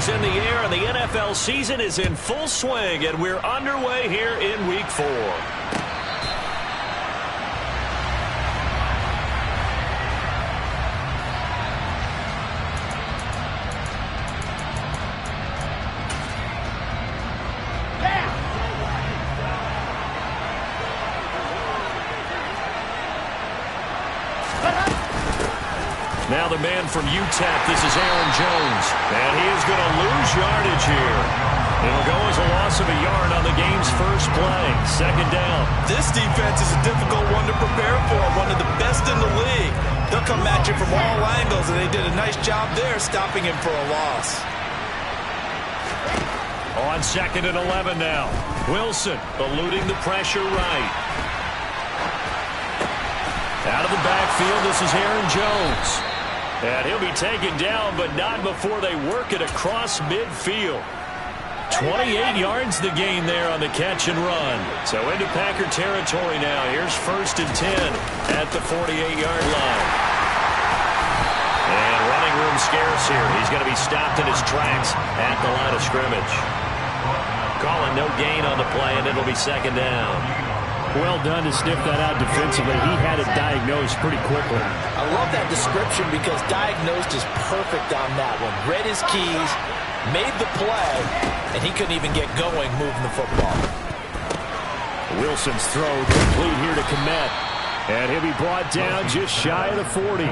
is in the air, and the NFL season is in full swing, and we're underway here in Week 4. Now the man from UTEP, this is Aaron Jones. And he is going to lose yardage here. It'll go as a loss of a yard on the game's first play. Second down. This defense is a difficult one to prepare for. One of the best in the league. They'll come at you from all angles, and they did a nice job there stopping him for a loss. On 2nd and 11 now. Wilson eluding the pressure right. Out of the backfield, this is Aaron Jones. And he'll be taken down, but not before they work it across midfield. 28 yards the gain there on the catch and run. So into Packer territory now. Here's 1st and 10 at the 48-yard line. And running room scarce here. He's going to be stopped in his tracks at the line of scrimmage. Calling no gain on the play, and it'll be 2nd down. Well done to sniff that out defensively. He had it diagnosed pretty quickly. I love that description because diagnosed is perfect on that one. Read his keys, made the play, and he couldn't even get going moving the football. Wilson's throw complete here to Komet. And he'll be brought down just shy of the 40.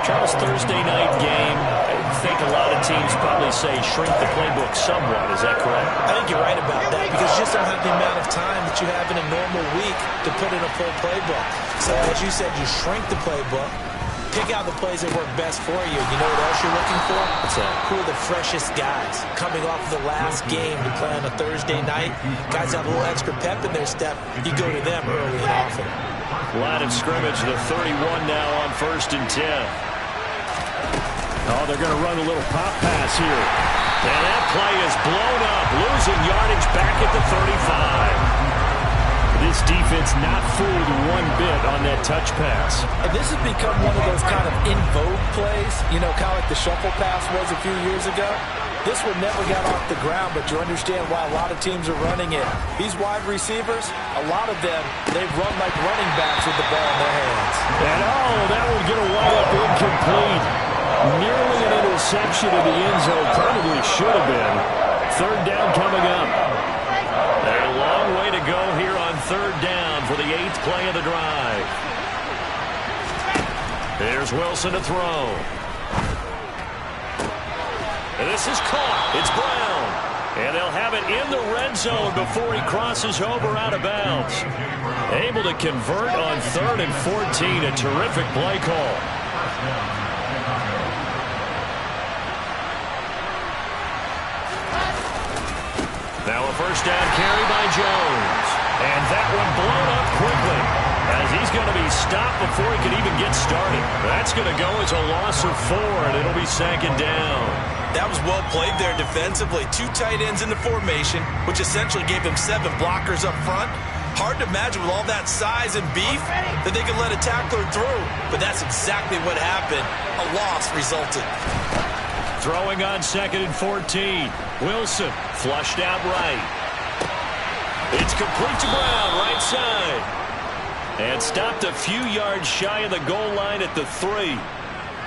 Charles, Thursday night game, I think a lot of teams probably say shrink the playbook somewhat. Is that correct? I think you're right about that because you just don't have the amount of time that you have in a normal week to put in a full playbook. So as you said, you shrink the playbook, pick out the plays that work best for you. You know what else you're looking for? What's that? Who are the freshest guys coming off the last game to play on a Thursday night? Guys have a little extra pep in their step. You go to them early and often. Line of scrimmage, the 31 now on 1st and 10. Oh, they're going to run a little pop pass here. And that play is blown up, losing yardage back at the 35. This defense not fooled one bit on that touch pass. And this has become one of those kind of in vogue plays, you know, kind of like the shuffle pass was a few years ago. This one never got off the ground, but you understand why a lot of teams are running it. These wide receivers, a lot of them, they run like running backs with the ball in their hands. And that one going to wind up incomplete. Nearly an interception in the end zone. Probably should have been. 3rd down coming up. A long way to go here on 3rd down for the 8th play of the drive. Here's Wilson to throw. And this is caught. It's Brown. And they'll have it in the red zone before he crosses over out of bounds. Able to convert on 3rd and 14. A terrific play call. Now a 1st down carry by Jones. And that one blown up quickly as he's going to be stopped before he can even get started. That's going to go as a loss of 4, and it'll be 2nd down. That was well played there defensively. 2 tight ends in the formation, which essentially gave him 7 blockers up front. Hard to imagine with all that size and beef that they could let a tackler through. But that's exactly what happened. A loss resulted. Throwing on 2nd and 14. Wilson flushed out right. It's complete to Brown, right side. And stopped a few yards shy of the goal line at the 3.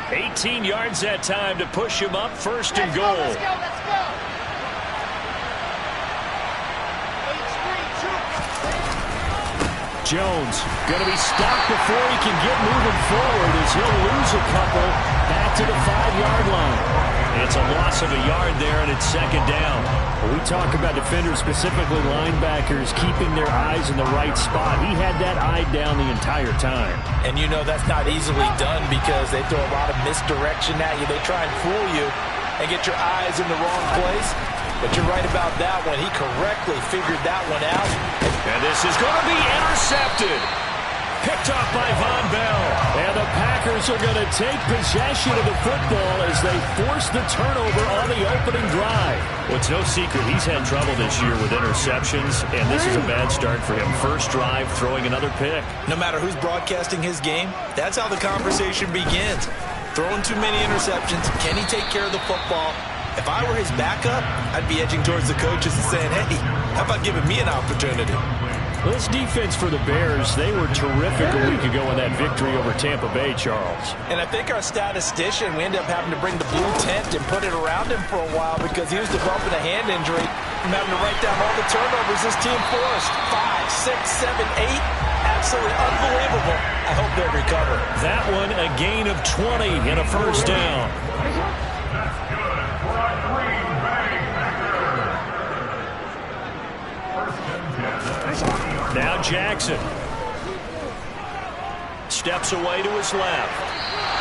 18 yards that time to push him up 1st and goal. Let's go. Jones going to be stopped before he can get moving forward as he'll lose a couple back to the 5-yard line. It's a loss of a yard there, and it's 2nd down. When we talk about defenders, specifically linebackers, keeping their eyes in the right spot. He had that eye down the entire time. And you know that's not easily done because they throw a lot of misdirection at you. They try and fool you and get your eyes in the wrong place. But you're right about that one. He correctly figured that one out. And this is going to be intercepted. Picked off by Von Bell. And the Packers are going to take possession of the football as they force the turnover on the opening drive. Well, it's no secret he's had trouble this year with interceptions, and this is a bad start for him. First drive, throwing another pick. No matter who's broadcasting his game, that's how the conversation begins. Throwing too many interceptions. Can he take care of the football? If I were his backup, I'd be edging towards the coaches and saying, hey, how about giving me an opportunity? This defense for the Bears, they were terrific a week ago in that victory over Tampa Bay, Charles. And I think our statistician, we ended up having to bring the blue tent and put it around him for a while because he was developing a hand injury and having to write down all the turnovers this team forced. 5, 6, 7, 8. Absolutely unbelievable. I hope they recover. That one, a gain of 20 and a first down. Now Jackson. Steps away to his left.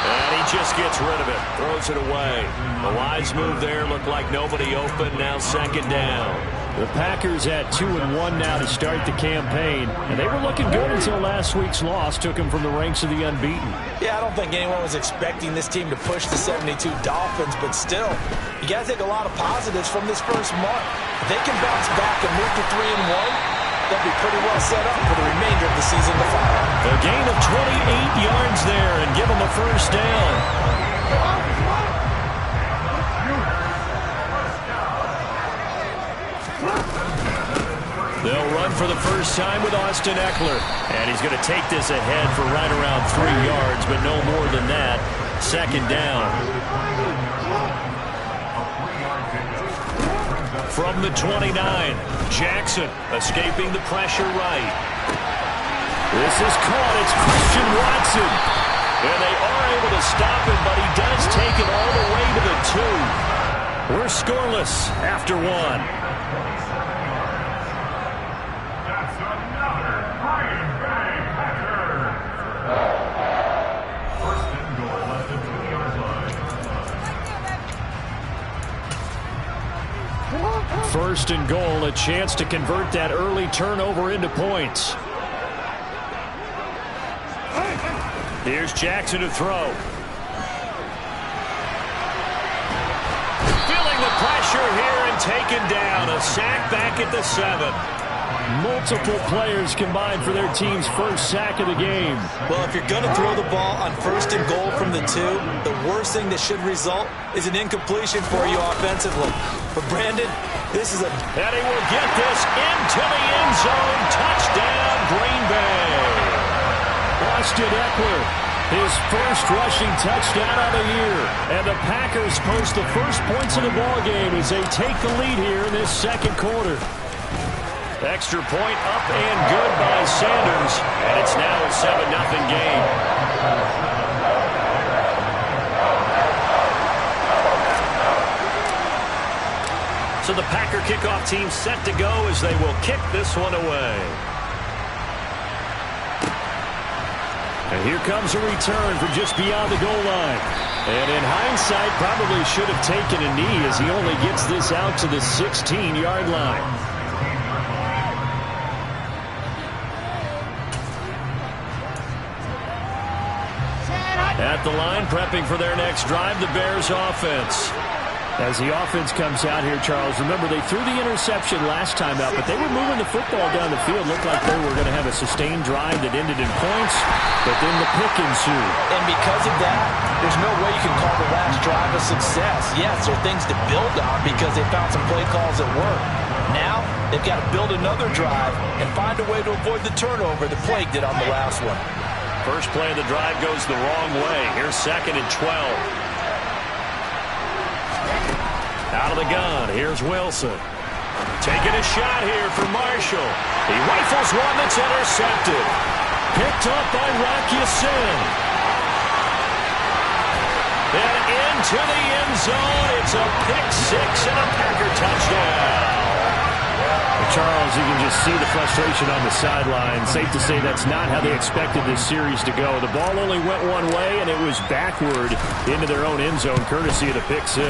And he just gets rid of it. Throws it away. A wise move there. Looked like nobody open. Now second down. The Packers at 2-1 now to start the campaign. And they were looking good until last week's loss took them from the ranks of the unbeaten. Yeah, I don't think anyone was expecting this team to push the 72 Dolphins, but still, you got to take a lot of positives from this first month. If they can bounce back and move to 3-1, they'll be pretty well set up for the remainder of the season to follow. A gain of 28 yards there and give them a first down. They'll run for the first time with Austin Eckler. And he's going to take this ahead for right around 3 yards, but no more than that. Second down. From the 29, Jackson escaping the pressure right. This is caught. It's Christian Watson. And they are able to stop him, but he does take it all the way to the 2. We're scoreless after 1. First and goal, a chance to convert that early turnover into points. Here's Jackson to throw. Feeling the pressure here and taken down. A sack back at the 7. Multiple players combined for their team's first sack of the game. Well, if you're going to throw the ball on first and goal from the 2, the worst thing that should result is an incompletion for you offensively. But Brandon, this is a... And he will get this into the end zone. Touchdown, Green Bay. Austin Eckler, his first rushing touchdown of the year. And the Packers post the first points of the ballgame as they take the lead here in this second quarter. Extra point up and good by Sanders. And it's now a 7-0 game. So the Packer kickoff team set to go as they will kick this one away. And here comes a return from just beyond the goal line. And in hindsight, probably should have taken a knee as he only gets this out to the 16-yard line. At the line, prepping for their next drive, the Bears offense. As the offense comes out here, Charles, remember they threw the interception last time out, but they were moving the football down the field. Looked like they were going to have a sustained drive that ended in points, but then the pick ensued. And because of that, there's no way you can call the last drive a success. Yes, there are things to build on because they found some play calls that work. Now, they've got to build another drive and find a way to avoid the turnover that plagued it on the last one. First play of the drive goes the wrong way. Here's second and 12. Out of the gun, here's Wilson. Taking a shot here for Marshall. He rifles one that's intercepted. Picked up by Rocky Sin. And into the end zone. It's a pick 6 and a Packer touchdown. Charles, you can just see the frustration on the sideline. Safe to say that's not how they expected this series to go. The ball only went one way, and it was backward into their own end zone, courtesy of the pick 6.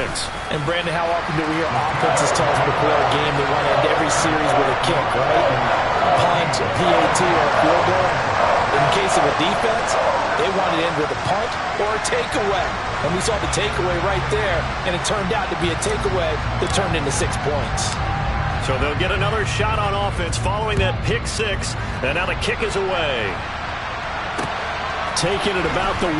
And, Brandon, how often do we hear offenses tell us before a game they want to end every series with a kick, right? A punt, a PAT, or a field goal. In case of a defense, they want to end with a punt or a takeaway. And we saw the takeaway right there, and it turned out to be a takeaway that turned into 6 points. So they'll get another shot on offense following that pick 6, and now the kick is away. Taken at about the 1.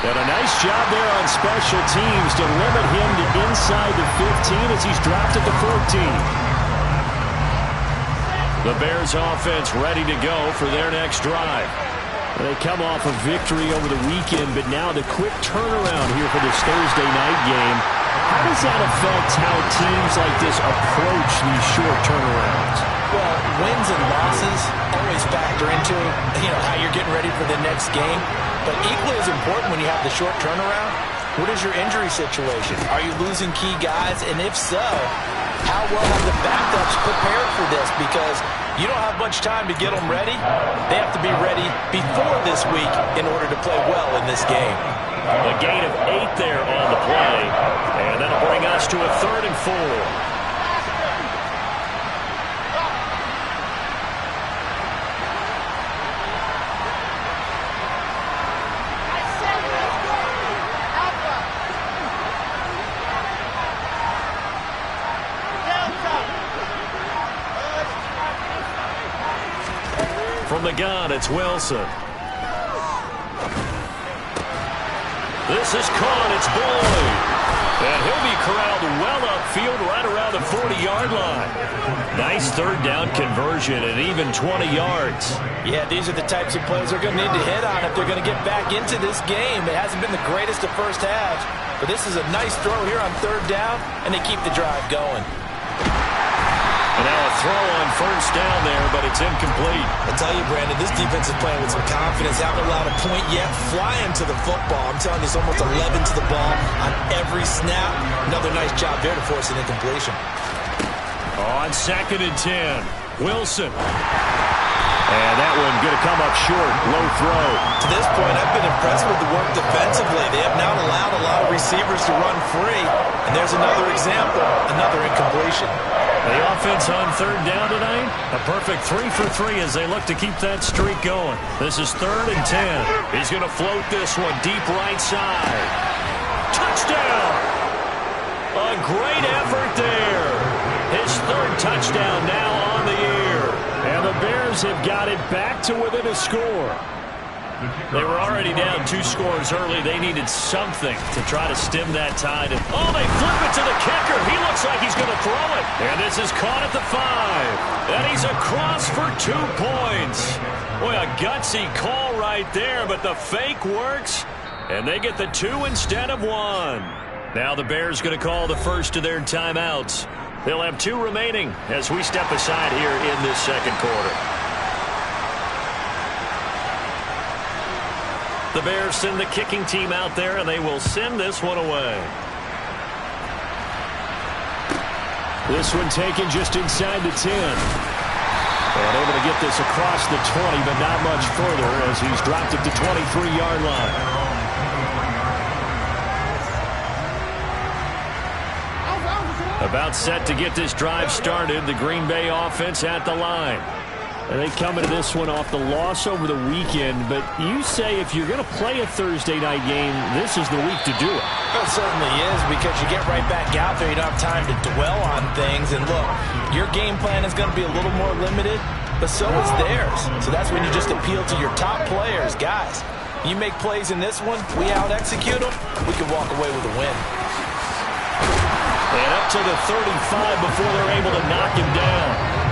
And a nice job there on special teams to limit him to inside the 15 as he's dropped at the 14. The Bears offense ready to go for their next drive. They come off a victory over the weekend, but now the quick turnaround here for this Thursday night game. How does that affect how teams like this approach these short turnarounds? Well, wins and losses always factor into, how you're getting ready for the next game. But equally as important when you have the short turnaround, what is your injury situation? Are you losing key guys? And if so, how well have the backups prepared for this? Because you don't have much time to get them ready. They have to be ready before this week in order to play well in this game. A gain of 8 there on the play. And that'll bring us to a 3rd and 4. From the gun, it's Wilson. This is caught. It's Boyd. And he'll be corralled well upfield right around the 40-yard line. Nice 3rd down conversion and even 20 yards. Yeah, these are the types of plays they're going to need to hit on if they're going to get back into this game. It hasn't been the greatest of first halves, but this is a nice throw here on 3rd down, and they keep the drive going. And now a throw on 1st down there, but it's incomplete. I tell you, Brandon, this defense is playing with some confidence. Haven't allowed a point yet. Flying to the football. I'm telling you, it's almost 11 to the ball on every snap. Another nice job there to force an incompletion. On 2nd and 10, Wilson. And that one going to come up short. Low throw. To this point, I've been impressed with the work defensively. They have not allowed a lot of receivers to run free. And there's another example, another incompletion. The offense on 3rd down tonight, a perfect 3 for 3 as they look to keep that streak going. This is 3rd and 10. He's going to float this one deep right side. Touchdown! A great effort there. His 3rd touchdown now on the year. And the Bears have got it back to within a score. They were already down 2 scores early. They needed something to try to stem that tide. And, they flip it to the kicker. He looks like he's going to throw it. And this is caught at the 5. And he's across for 2 points. Boy, a gutsy call right there, but the fake works. And they get the 2 instead of 1. Now the Bears going to call the first of their timeouts. They'll have 2 remaining as we step aside here in this 2nd quarter. The Bears send the kicking team out there, and they will send this one away. This one taken just inside the 10. And able to get this across the 20, but not much further as he's dropped it to 23-yard line. About set to get this drive started. The Green Bay offense at the line. And they come into this one off the loss over the weekend, but you say if you're going to play a Thursday night game, this is the week to do it. It certainly is, because you get right back out there. You don't have time to dwell on things. And look, your game plan is going to be a little more limited, but so is theirs. So that's when you just appeal to your top players. Guys, you make plays in this one, we out-execute them, we can walk away with a win. And up to the 35 before they're able to knock him down.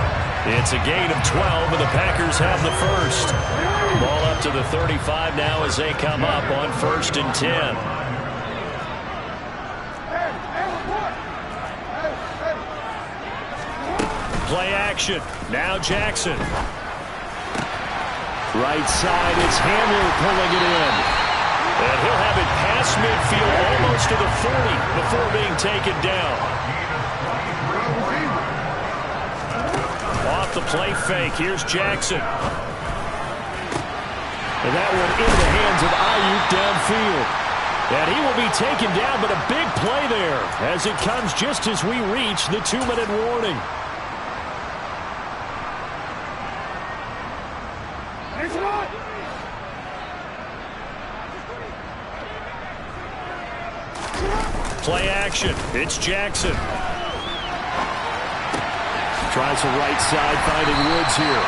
It's a gain of 12, and the Packers have the first. Ball up to the 35 now as they come up on 1st and 10. Play action. Now Jackson. Right side, it's Hamler pulling it in. And he'll have it past midfield almost to the 40 before being taken down. Off the play fake, here's Jackson. And that one into the hands of Ayuk downfield. And he will be taken down, but a big play there as it comes just as we reach the 2-minute warning. Play action. It's Jackson. Tries the right side, finding Woods here.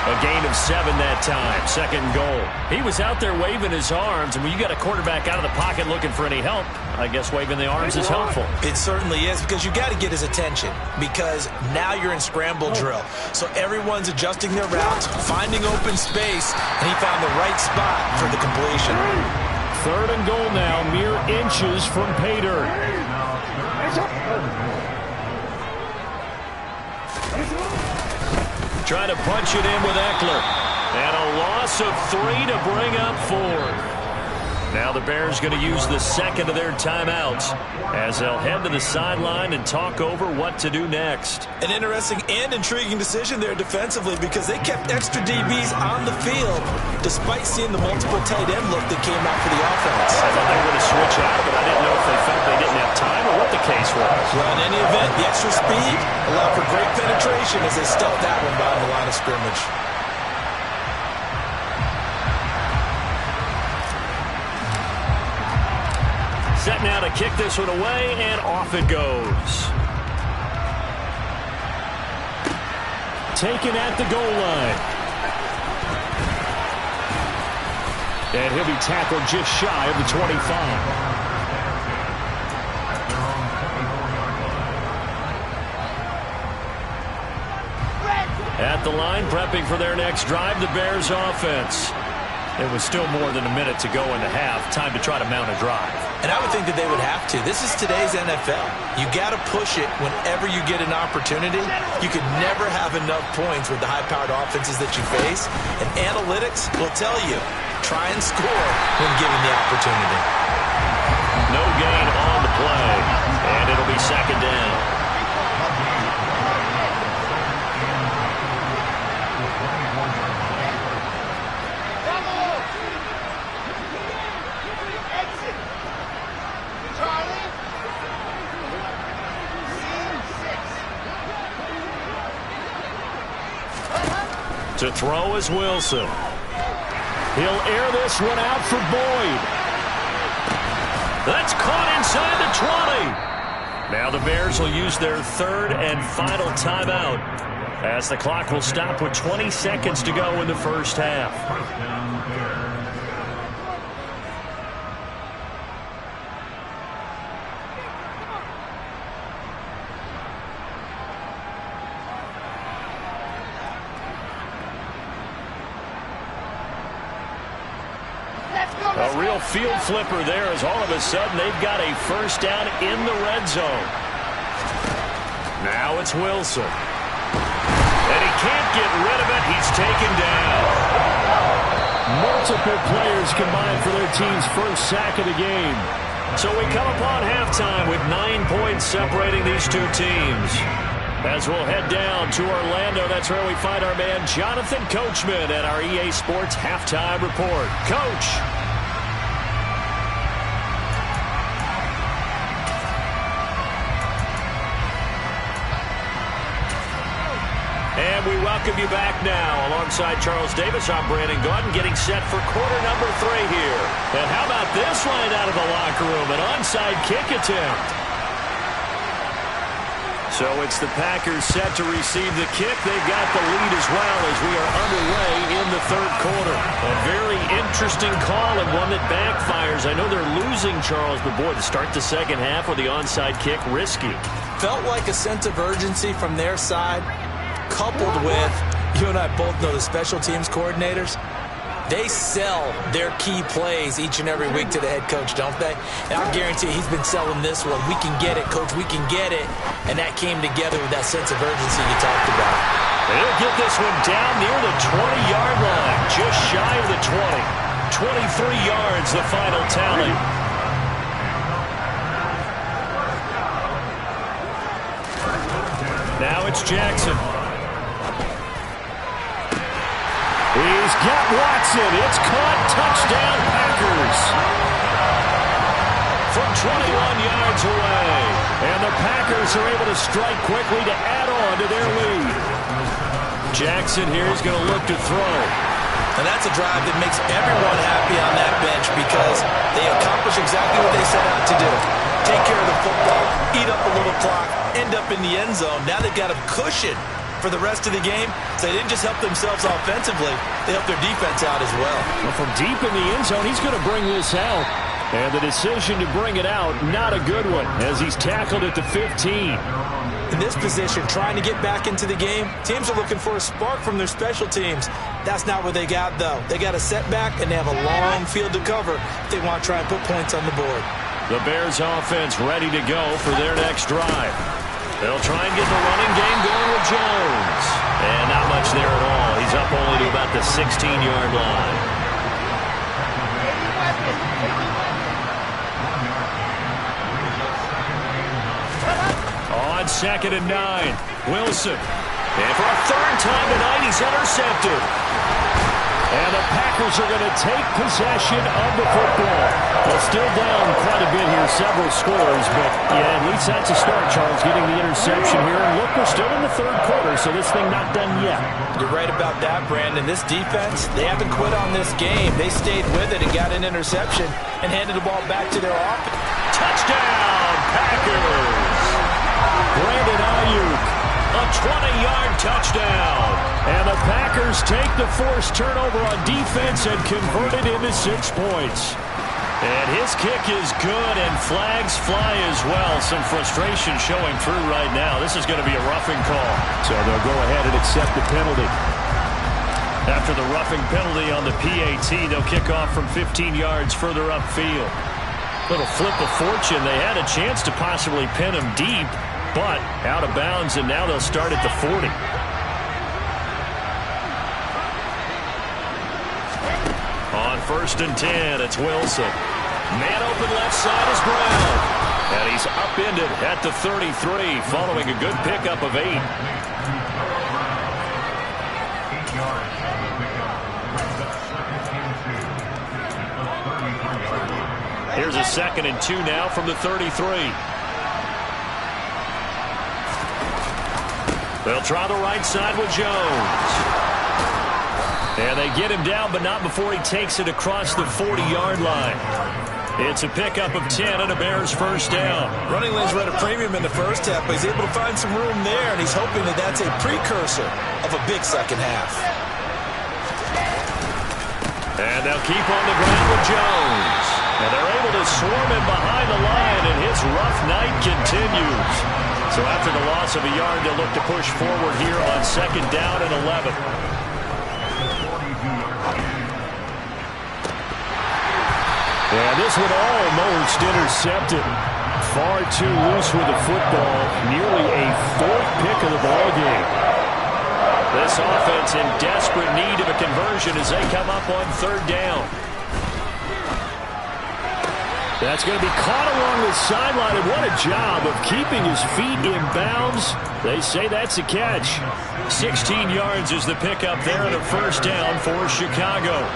A gain of 7 that time. Second and goal. He was out there waving his arms, and when you got a quarterback out of the pocket looking for any help, I guess waving the arms is helpful. It certainly is, because you got to get his attention, because now you're in scramble drill. So everyone's adjusting their routes, finding open space, and he found the right spot for the completion. Third and goal now, mere inches from pay dirt. Trying to punch it in with Eckler. And a loss of 3 to bring up 4. Now the Bears going to use the second of their timeouts as they'll head to the sideline and talk over what to do next. An interesting and intriguing decision there defensively, because they kept extra DBs on the field despite seeing the multiple tight end look that came out for the offense. I thought they were going to switch out, but I didn't know if they felt they didn't have time or what the case was. Well, in any event, the extra speed allowed for great penetration as they stuffed that one behind the line of scrimmage. Set now to kick this one away, and off it goes. Taken at the goal line. And he'll be tackled just shy of the 25. At the line, prepping for their next drive, the Bears offense. It was still more than a minute to go in the half. Time to try to mount a drive. And I would think that they would have to. This is today's NFL. You got to push it whenever you get an opportunity. You could never have enough points with the high-powered offenses that you face. And analytics will tell you, try and score when given the opportunity. No gain on the play. And it'll be second down. To throw is Wilson. He'll air this one out for Boyd. That's caught inside the 20. Now the Bears will use their third and final timeout as the clock will stop with 20 seconds to go in the first half. A real field flipper there, as all of a sudden they've got a first down in the red zone. Now it's Wilson. And he can't get rid of it. He's taken down. Multiple players combined for their team's first sack of the game. So we come upon halftime with 9 points separating these two teams. As we'll head down to Orlando, that's where we find our man Jonathan Coachman at our EA Sports Halftime Report. Coach. And we welcome you back now. Alongside Charles Davis, I'm Brandon Gaudin, getting set for quarter number 3 here. And how about this line out of the locker room? An onside kick attempt. So it's the Packers set to receive the kick. They've got the lead as well as we are underway in the third quarter. A very interesting call and one that backfires. I know they're losing, Charles, but boy, to start the second half with the onside kick, risky. Felt like a sense of urgency from their side, coupled with, you and I both know the special teams coordinators, they sell their key plays each and every week to the head coach, don't they? And I'll guarantee he's been selling this one. We can get it, coach, we can get it. And that came together with that sense of urgency you talked about. They'll get this one down near the 20-yard line, just shy of the 20. 23 yards, the final tally. Now it's Jackson. He's got Watson. It's caught. Touchdown, Packers. From 21 yards away. And the Packers are able to strike quickly to add on to their lead. Jackson here is going to look to throw. And that's a drive that makes everyone happy on that bench because they accomplish exactly what they set out to do. Take care of the football, eat up a little clock, end up in the end zone. Now they've got a cushion for the rest of the game, so they didn't just help themselves offensively, they helped their defense out as well. Well, from deep in the end zone, he's going to bring this out. And the decision to bring it out, not a good one, as he's tackled at the 15. In this position, trying to get back into the game, teams are looking for a spark from their special teams. That's not what they got, though. They got a setback, and they have a long field to cover if they want to try and put points on the board. The Bears offense ready to go for their next drive. They'll try and get the running game going with Jones. And not much there at all. He's up only to about the 16-yard line. On 2nd and 9, Wilson. And for a third time tonight, he's intercepted. And the Packers are going to take possession of the football. Well, still down quite a bit here, several scores, but yeah, at least that's a start, Charles, getting the interception here. And look, we're still in the third quarter, so this thing not done yet. You're right about that, Brandon. This defense, they haven't quit on this game. They stayed with it and got an interception and handed the ball back to their offense. Touchdown, Packers! Brandon Ayuk, a 20-yard touchdown. And the Packers take the forced turnover on defense and convert it into 6 points. And his kick is good, and flags fly as well. Some frustration showing through right now. This is going to be a roughing call. So they'll go ahead and accept the penalty. After the roughing penalty on the PAT, they'll kick off from 15 yards further upfield. Little flip of fortune. They had a chance to possibly pin him deep, but out of bounds, and now they'll start at the 40. On 1st and 10, it's Wilson. Man open left side is Brown. And he's upended at the 33, following a good pickup of 8. Here's a 2nd and 2 now from the 33. They'll try the right side with Jones. And they get him down, but not before he takes it across the 40-yard line. It's a pickup of 10 and a Bears first down. Running lanes were at a premium in the first half, but he's able to find some room there, and he's hoping that that's a precursor of a big second half. And they'll keep on the ground with Jones. And they're able to swarm him behind the line, and his rough night continues. So after the loss of a yard, they'll look to push forward here on 2nd down and 11. Yeah, this one almost intercepted. Far too loose with the football. Nearly a 4th pick of the ball game. This offense in desperate need of a conversion as they come up on 3rd down. That's going to be caught along the sideline, and what a job of keeping his feet in bounds. They say that's a catch. 16 yards is the pickup there and a first down for Chicago.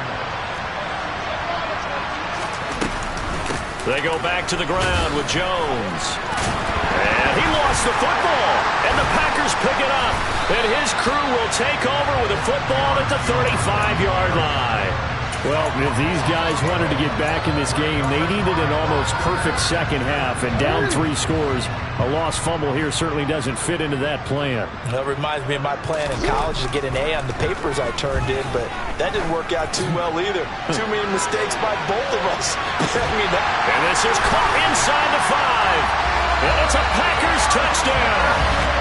They go back to the ground with Jones. And he lost the football. And the Packers pick it up. And his crew will take over with a football at the 35-yard line. Well, if these guys wanted to get back in this game, they needed an almost perfect second half. And down 3 scores, a lost fumble here certainly doesn't fit into that plan. That reminds me of my plan in college to get an A on the papers I turned in, but that didn't work out too well either. Too many mistakes by both of us. And this is caught inside the 5. And it's a Packers touchdown.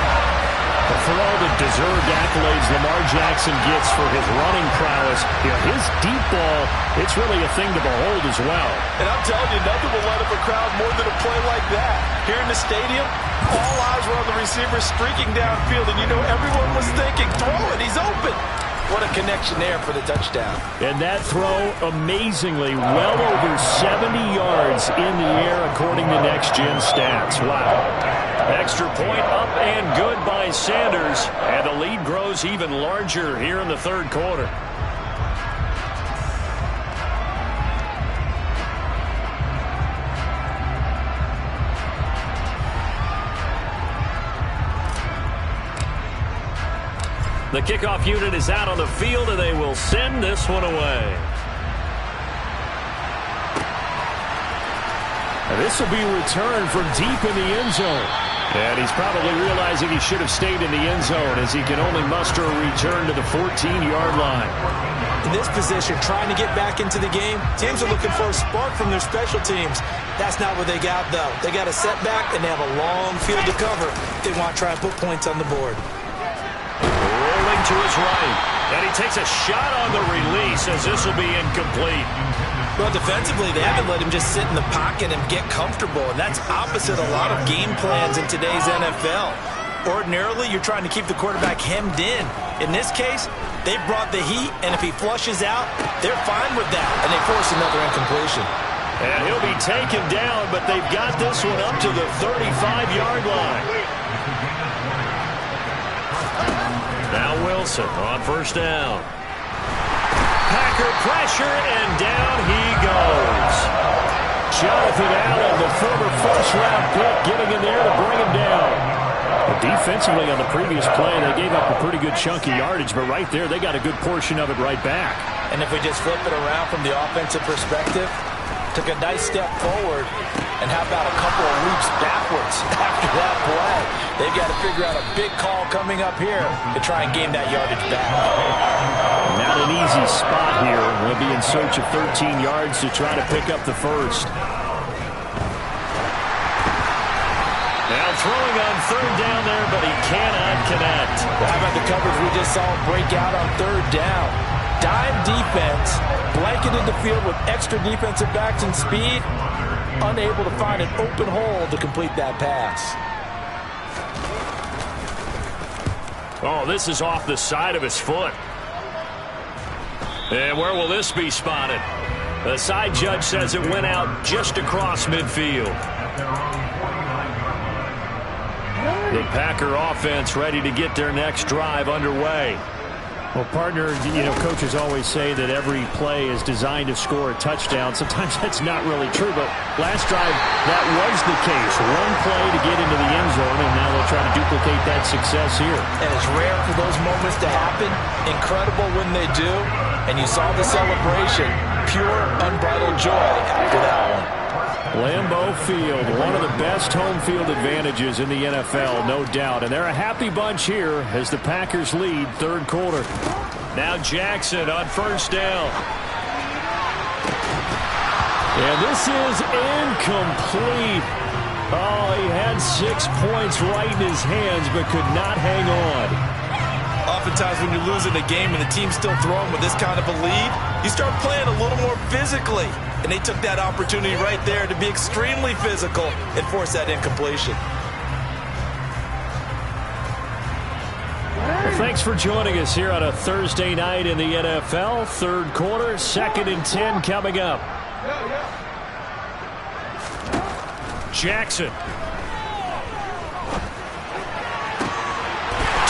For all the deserved accolades Lamar Jackson gets for his running prowess, his deep ball, it's really a thing to behold as well. And I'm telling you, nothing will light up a crowd more than a play like that. Here in the stadium, all eyes were on the receiver streaking downfield, and you know everyone was thinking, throw it, he's open. What a connection there for the touchdown. And that throw, amazingly, well over 70 yards in the air according to Next Gen Stats. Wow. Extra point up and good by Sanders. And the lead grows even larger here in the 3rd quarter. The kickoff unit is out on the field, and they will send this one away. And this will be returned from deep in the end zone. And he's probably realizing he should have stayed in the end zone as he can only muster a return to the 14-yard line. In this position, trying to get back into the game, teams are looking for a spark from their special teams. That's not what they got, though. They got a setback, and they have a long field to cover. They want to try and put points on the board. Rolling to his right. And he takes a shot on the release as this will be incomplete. Well, defensively, they haven't let him just sit in the pocket and get comfortable, and that's opposite a lot of game plans in today's NFL. Ordinarily, you're trying to keep the quarterback hemmed in. In this case, they brought the heat, and if he flushes out, they're fine with that, and they force another incompletion. And he'll be taken down, but they've got this one up to the 35-yard line. Now Wilson on first down. Packer pressure, and down he goes. Jonathan Allen, the former first-round pick, getting in there to bring him down. But defensively on the previous play, they gave up a pretty good chunk of yardage, but right there, they got a good portion of it right back. And if we just flip it around from the offensive perspective, took a nice step forward, and how about a couple of leaps backwards after that play? They've got to figure out a big call coming up here to try and gain that yardage back. Not an easy spot here. We'll be in search of 13 yards to try to pick up the first. Now throwing on third down there, but he cannot connect. How about the coverage we just saw break out on third down? Dime defense, blanketed the field with extra defensive backs and speed, unable to find an open hole to complete that pass. Oh, this is off the side of his foot. And where will this be spotted? The side judge says it went out just across midfield. The Packer offense ready to get their next drive underway. Well, partner, coaches always say that every play is designed to score a touchdown. Sometimes that's not really true, but last drive, that was the case. One play to get into the end zone, and now they'll try to duplicate that success here. And it's rare for those moments to happen. Incredible when they do. And you saw the celebration. Pure, unbridled joy after that one. Lambeau Field, one of the best home field advantages in the NFL, no doubt. And they're a happy bunch here as the Packers lead third quarter. Now Jackson on first down. And this is incomplete. Oh, he had 6 points right in his hands but could not hang on. Oftentimes when you're losing a game and the team's still throwing with this kind of a lead, you start playing a little more physically. And they took that opportunity right there to be extremely physical and force that incompletion. Well, thanks for joining us here on a Thursday night in the NFL. Third quarter, 2nd and 10 coming up. Jackson.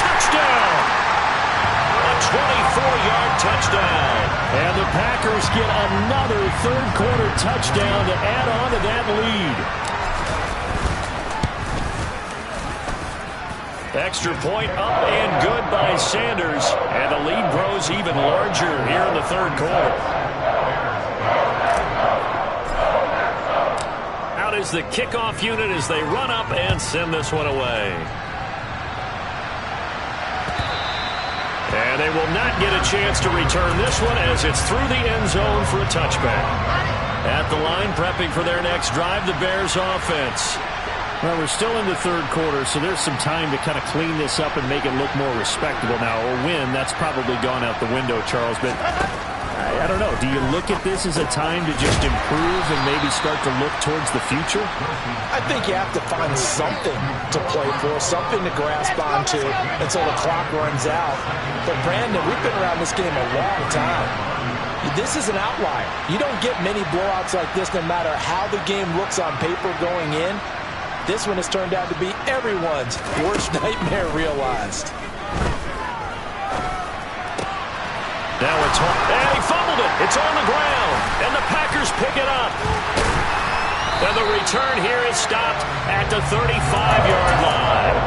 Touchdown! A 24-yard touchdown. And the Packers get another third-quarter touchdown to add on to that lead. Extra point up and good by Sanders. And the lead grows even larger here in the third quarter. Out is the kickoff unit as they run up and send this one away. And they will not get a chance to return this one as it's through the end zone for a touchback. At the line, prepping for their next drive, the Bears offense. Well, we're still in the third quarter, so there's some time to kind of clean this up and make it look more respectable now. A win, that's probably gone out the window, Charles, but I don't know. Do you look at this as a time to just improve and maybe start to look towards the future? I think you have to find something to play for, something to grasp onto until the clock runs out. But, Brandon, we've been around this game a long time. This is an outlier. You don't get many blowouts like this no matter how the game looks on paper going in. This one has turned out to be everyone's worst nightmare realized. Now it's on, and he fumbled it. It's on the ground, and the Packers pick it up. And the return here is stopped at the 35-yard line.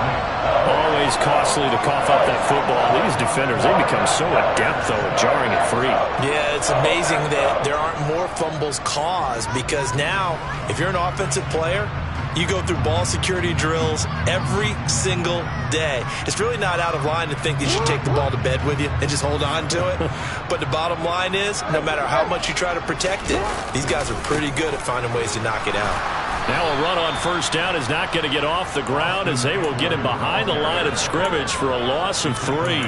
Always costly to cough up that football. These defenders, they become so adept, though, at jarring it free. Yeah, it's amazing that there aren't more fumbles caused because now, if you're an offensive player, You go through ball security drills every single day. It's really not out of line to think that you should take the ball to bed with you and just hold on to it. But the bottom line is, no matter how much you try to protect it, these guys are pretty good at finding ways to knock it out. Now a run on first down is not going to get off the ground as they will get him behind the line of scrimmage for a loss of 3.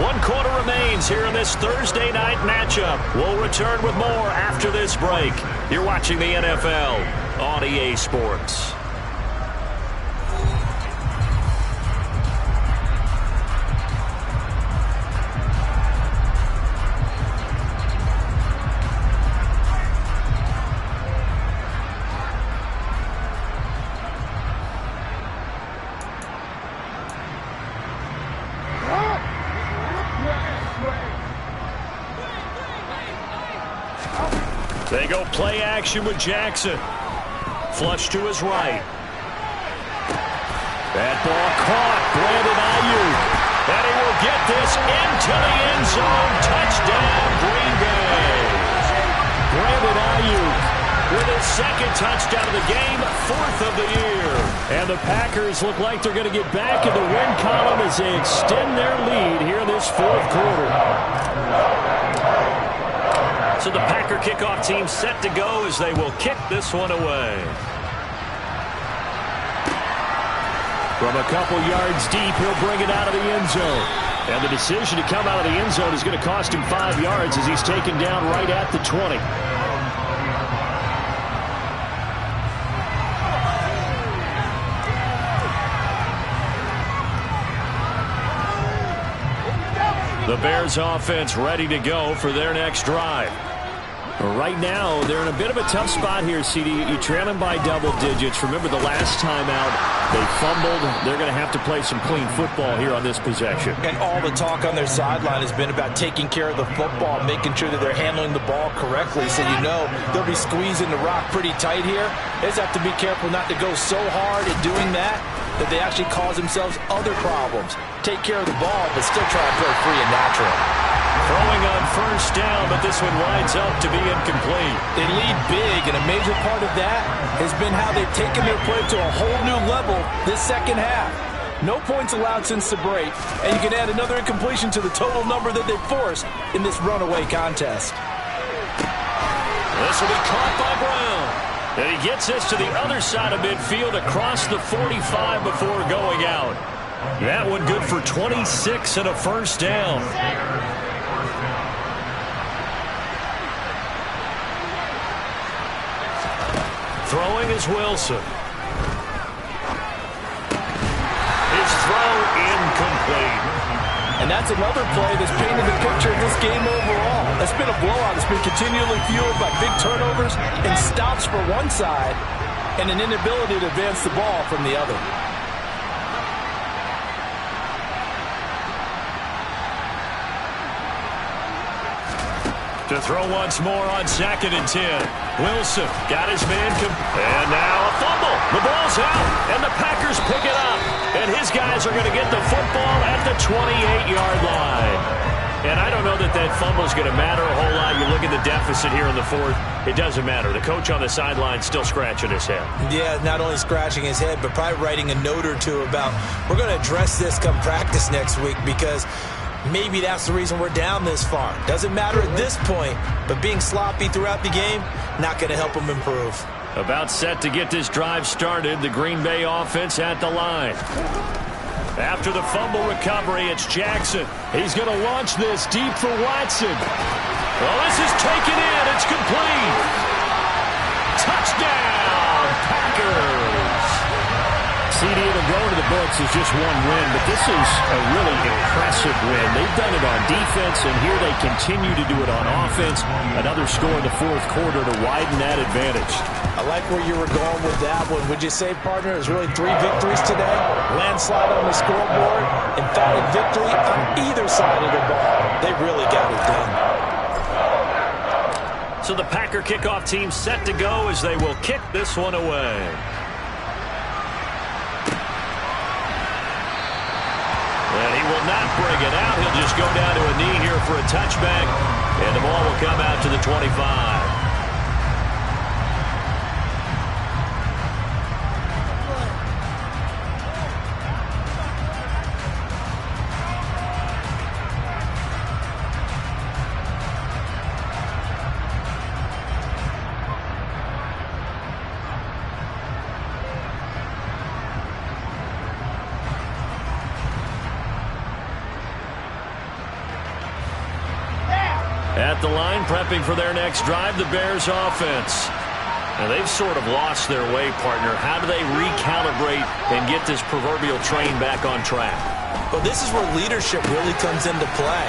One quarter remains here in this Thursday night matchup. We'll return with more after this break. You're watching the NFL on EA Sports. They go play action with Jackson. Flush to his right. That ball caught. Brandon Ayuk. And he will get this into the end zone. Touchdown, Green Bay. Brandon Ayuk with his second touchdown of the game, 4th of the year. And the Packers look like they're going to get back in the win column as they extend their lead here in this 4th quarter. So the Packer kickoff team set to go as they will kick this one away. From a couple yards deep, he'll bring it out of the end zone. And the decision to come out of the end zone is going to cost him 5 yards as he's taken down right at the 20. The Bears offense ready to go for their next drive. Right now, they're in a bit of a tough spot here, CD. You trail them by double digits. Remember the last time out, they fumbled. They're going to have to play some clean football here on this possession. And all the talk on their sideline has been about taking care of the football, making sure that they're handling the ball correctly. So you know they'll be squeezing the rock pretty tight here. They just have to be careful not to go so hard at doing that they actually cause themselves other problems. Take care of the ball, but still try to play free and natural. Throwing on first down, but this one winds up to be incomplete. They lead big, and a major part of that has been how they've taken their play to a whole new level this second half. No points allowed since the break, and you can add another incompletion to the total number that they've forced in this runaway contest. This will be caught by Brown. And he gets this to the other side of midfield across the 45 before going out. That one good for 26 and a first down. Throwing is Wilson. His throw incomplete. And that's another play that's painted the picture of this game overall. That's been a blowout. It's been continually fueled by big turnovers and stops for one side and an inability to advance the ball from the other. To throw once more on 2nd and 10. Wilson got his man. And now a fumble. The ball's out, and the Packers pick it up. And his guys are going to get the football at the 28-yard line. And I don't know that that fumble is going to matter a whole lot. You look at the deficit here in the 4th. It doesn't matter. The coach on the sideline still scratching his head. Yeah, not only scratching his head, but probably writing a note or two about, we're going to address this come practice next week because maybe that's the reason we're down this far. Doesn't matter at this point, but being sloppy throughout the game, not going to help them improve. About set to get this drive started, the Green Bay offense at the line. After the fumble recovery, it's Jackson. He's going to launch this deep for Watson. Well, this is taken in. It's complete. Touchdown, Packers. CD, it'll go into the books as just one win, but this is a really impressive win. They've done it on defense, and here they continue to do it on offense. Another score in the 4th quarter to widen that advantage. I like where you were going with that one. Would you say, partner, it was really 3 victories today? Landslide on the scoreboard, emphatic victory on either side of the ball. They really got it done. So the Packer kickoff team set to go as they will kick this one away. And he will not bring it out. He'll just go down to a knee here for a touchback. And the ball will come out to the 25. At the line, prepping for their next drive, the Bears offense. Now, they've sort of lost their way, partner. How do they recalibrate and get this proverbial train back on track? Well, this is where leadership really comes into play.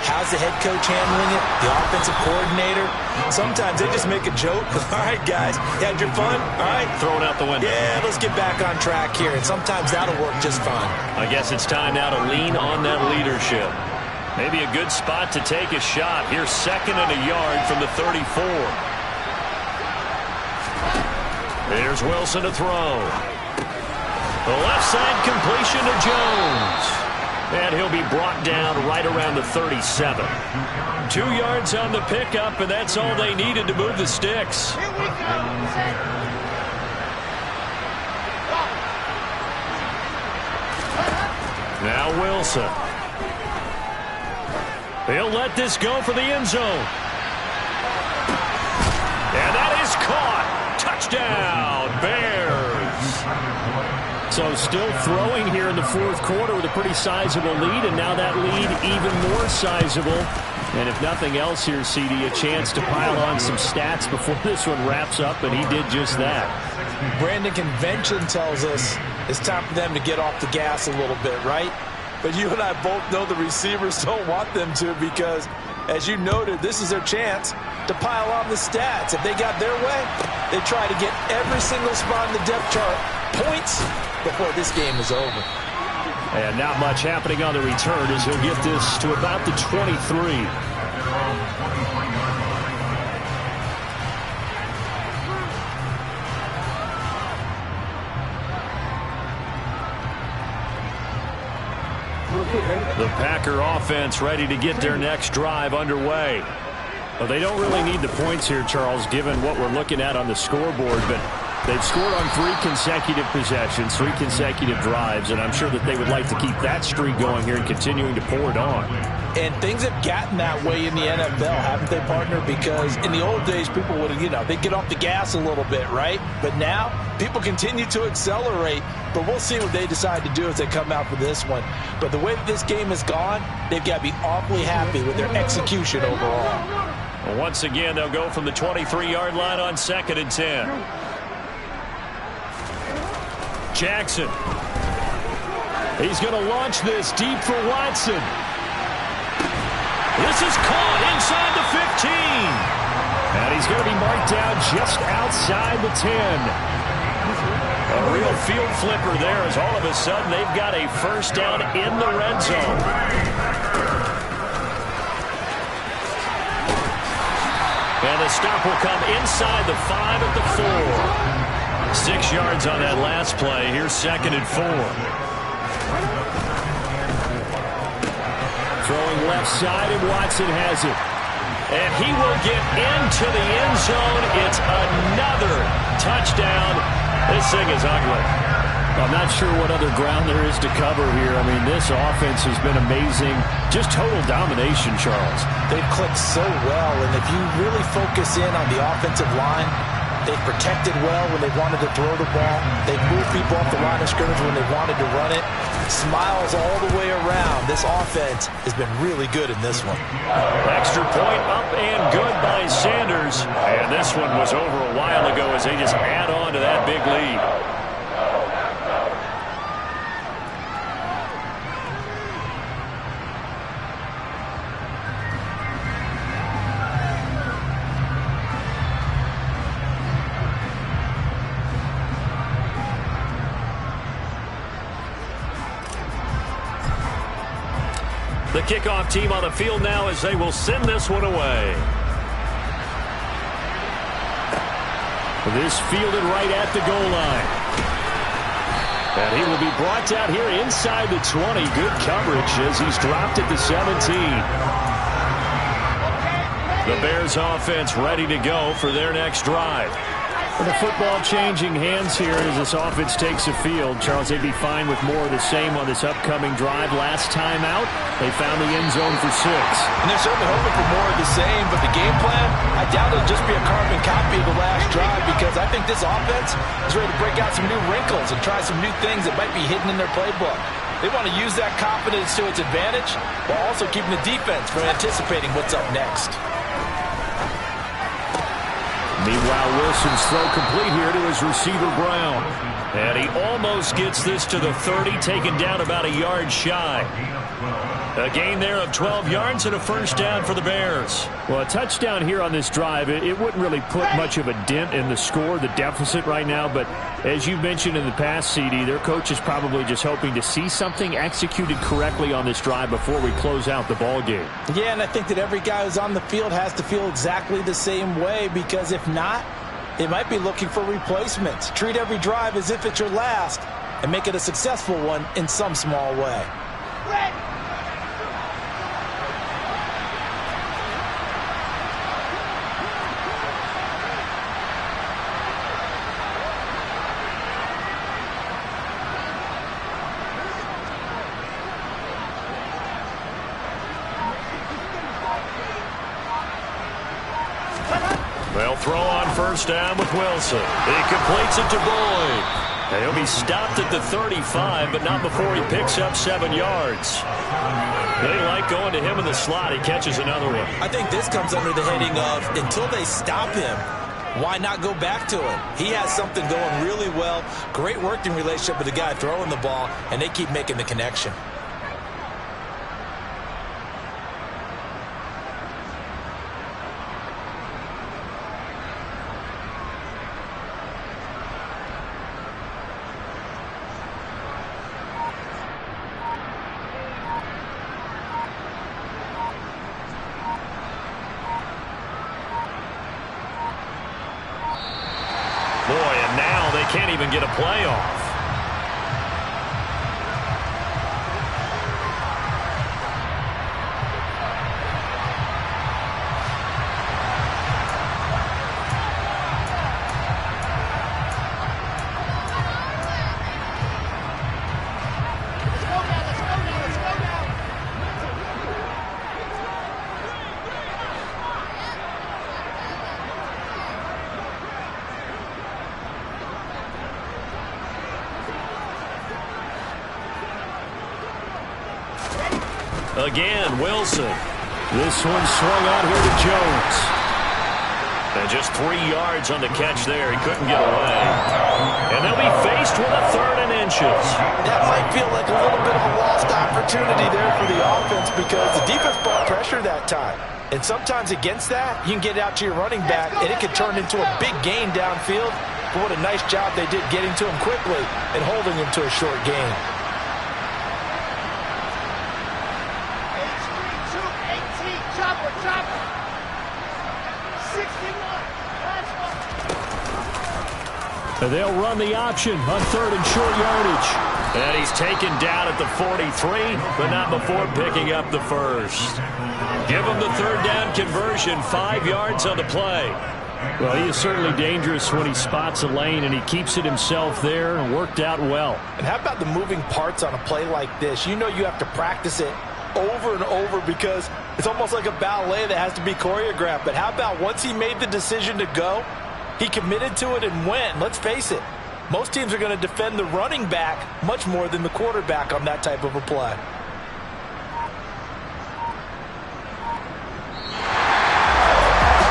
How's the head coach handling it? The offensive coordinator? Sometimes they just make a joke. All right, guys, you had your fun? All right. Throw it out the window. Yeah, let's get back on track here. And sometimes that'll work just fine. I guess it's time now to lean on that leadership. Maybe a good spot to take a shot. Here's 2nd and a yard from the 34. Here's Wilson to throw. The left side completion to Jones. And he'll be brought down right around the 37. 2 yards on the pickup, and that's all they needed to move the sticks. Now Wilson. He'll let this go for the end zone. And that is caught. Touchdown, Bears. So still throwing here in the 4th quarter with a pretty sizable lead, and now that lead even more sizable. And if nothing else here, CD, a chance to pile on some stats before this one wraps up, and he did just that. Brandon, convention tells us it's time for them to get off the gas a little bit, right? But you and I both know the receivers don't want them to, because, as you noted, this is their chance to pile on the stats. If they got their way, they try to get every single spot in the depth chart points before this game is over. And not much happening on the return as he'll get this to about the 23. The Packer offense ready to get their next drive underway. Well, they don't really need the points here, Charles, given what we're looking at on the scoreboard, but they've scored on 3 consecutive possessions, 3 consecutive drives, and I'm sure that they would like to keep that streak going here and continuing to pour it on. And things have gotten that way in the NFL, haven't they, partner? Because in the old days, people would, they'd get off the gas a little bit, right? But now, people continue to accelerate, but we'll see what they decide to do as they come out for this one. But the way that this game has gone, they've got to be awfully happy with their execution overall. Well, once again, they'll go from the 23-yard line on 2nd and 10. Jackson. He's going to launch this deep for Watson. This is caught inside the 15. And he's going to be marked down just outside the 10. A real field flipper there, as all of a sudden they've got a first down in the red zone. And the stop will come inside the 5 at the 4. 6 yards on that last play. Here's 2nd and 4. Throwing left side, and Watson has it. And he will get into the end zone. It's another touchdown. This thing is ugly. I'm not sure what other ground there is to cover here. I mean, this offense has been amazing. Just total domination, Charles. They've clicked so well, and if you really focus in on the offensive line, they've protected well when they wanted to throw the ball. They've moved people off the line of scrimmage when they wanted to run it. Smiles all the way around. This offense has been really good in this one. Extra point up and good by Sanders. And this one was over a while ago as they just add on to that big lead. The kickoff team on the field now as they will send this one away. This fielded right at the goal line. And he will be brought down here inside the 20. Good coverage as he's dropped at the 17. The Bears offense ready to go for their next drive. The football changing hands here as this offense takes the field. Charles, they'd be fine with more of the same on this upcoming drive. Last time out, they found the end zone for 6. And they're certainly hoping for more of the same, but the game plan, I doubt it'll just be a carbon copy of the last drive, because I think this offense is ready to break out some new wrinkles and try some new things that might be hidden in their playbook. They want to use that confidence to its advantage while also keeping the defense from anticipating what's up next. Meanwhile, Wilson's throw complete here to his receiver, Brown. And he almost gets this to the 30, taken down about a yard shy. A gain there of 12 yards and a first down for the Bears. Well, a touchdown here on this drive, it wouldn't really put much of a dent in the score, the deficit right now. But as you mentioned in the past, CD, their coach is probably just hoping to see something executed correctly on this drive before we close out the ball game. Yeah, and I think that every guy who's on the field has to feel exactly the same way, because if not, they might be looking for replacements. Treat every drive as if it's your last and make it a successful one in some small way. They'll throw on first down with Wilson. He completes it to Boyd. And he'll be stopped at the 35, but not before he picks up 7 yards. They like going to him in the slot. He catches another one. I think this comes under the heading of, until they stop him, why not go back to it? He has something going really well. Great working relationship with the guy throwing the ball, and they keep making the connection. Boy, and now they can't even get a play off. Again, Wilson. This one swung out here to Jones. And just 3 yards on the catch there. He couldn't get away. And they'll be faced with a 3rd and inches. That might feel like a little bit of a lost opportunity there for the offense, because the defense brought pressure that time. And sometimes against that, you can get out to your running back, and it can turn into a big gain downfield. But what a nice job they did getting to him quickly and holding him to a short gain. And they'll run the option on 3rd and short yardage. And he's taken down at the 43, but not before picking up the first. Give him the 3rd down conversion, 5 yards on the play. Well, he is certainly dangerous when he spots a lane, and he keeps it himself there, and worked out well. And how about the moving parts on a play like this? You know you have to practice it over and over, because it's almost like a ballet that has to be choreographed. But how about once he made the decision to go, he committed to it and went. Let's face it, most teams are going to defend the running back much more than the quarterback on that type of a play.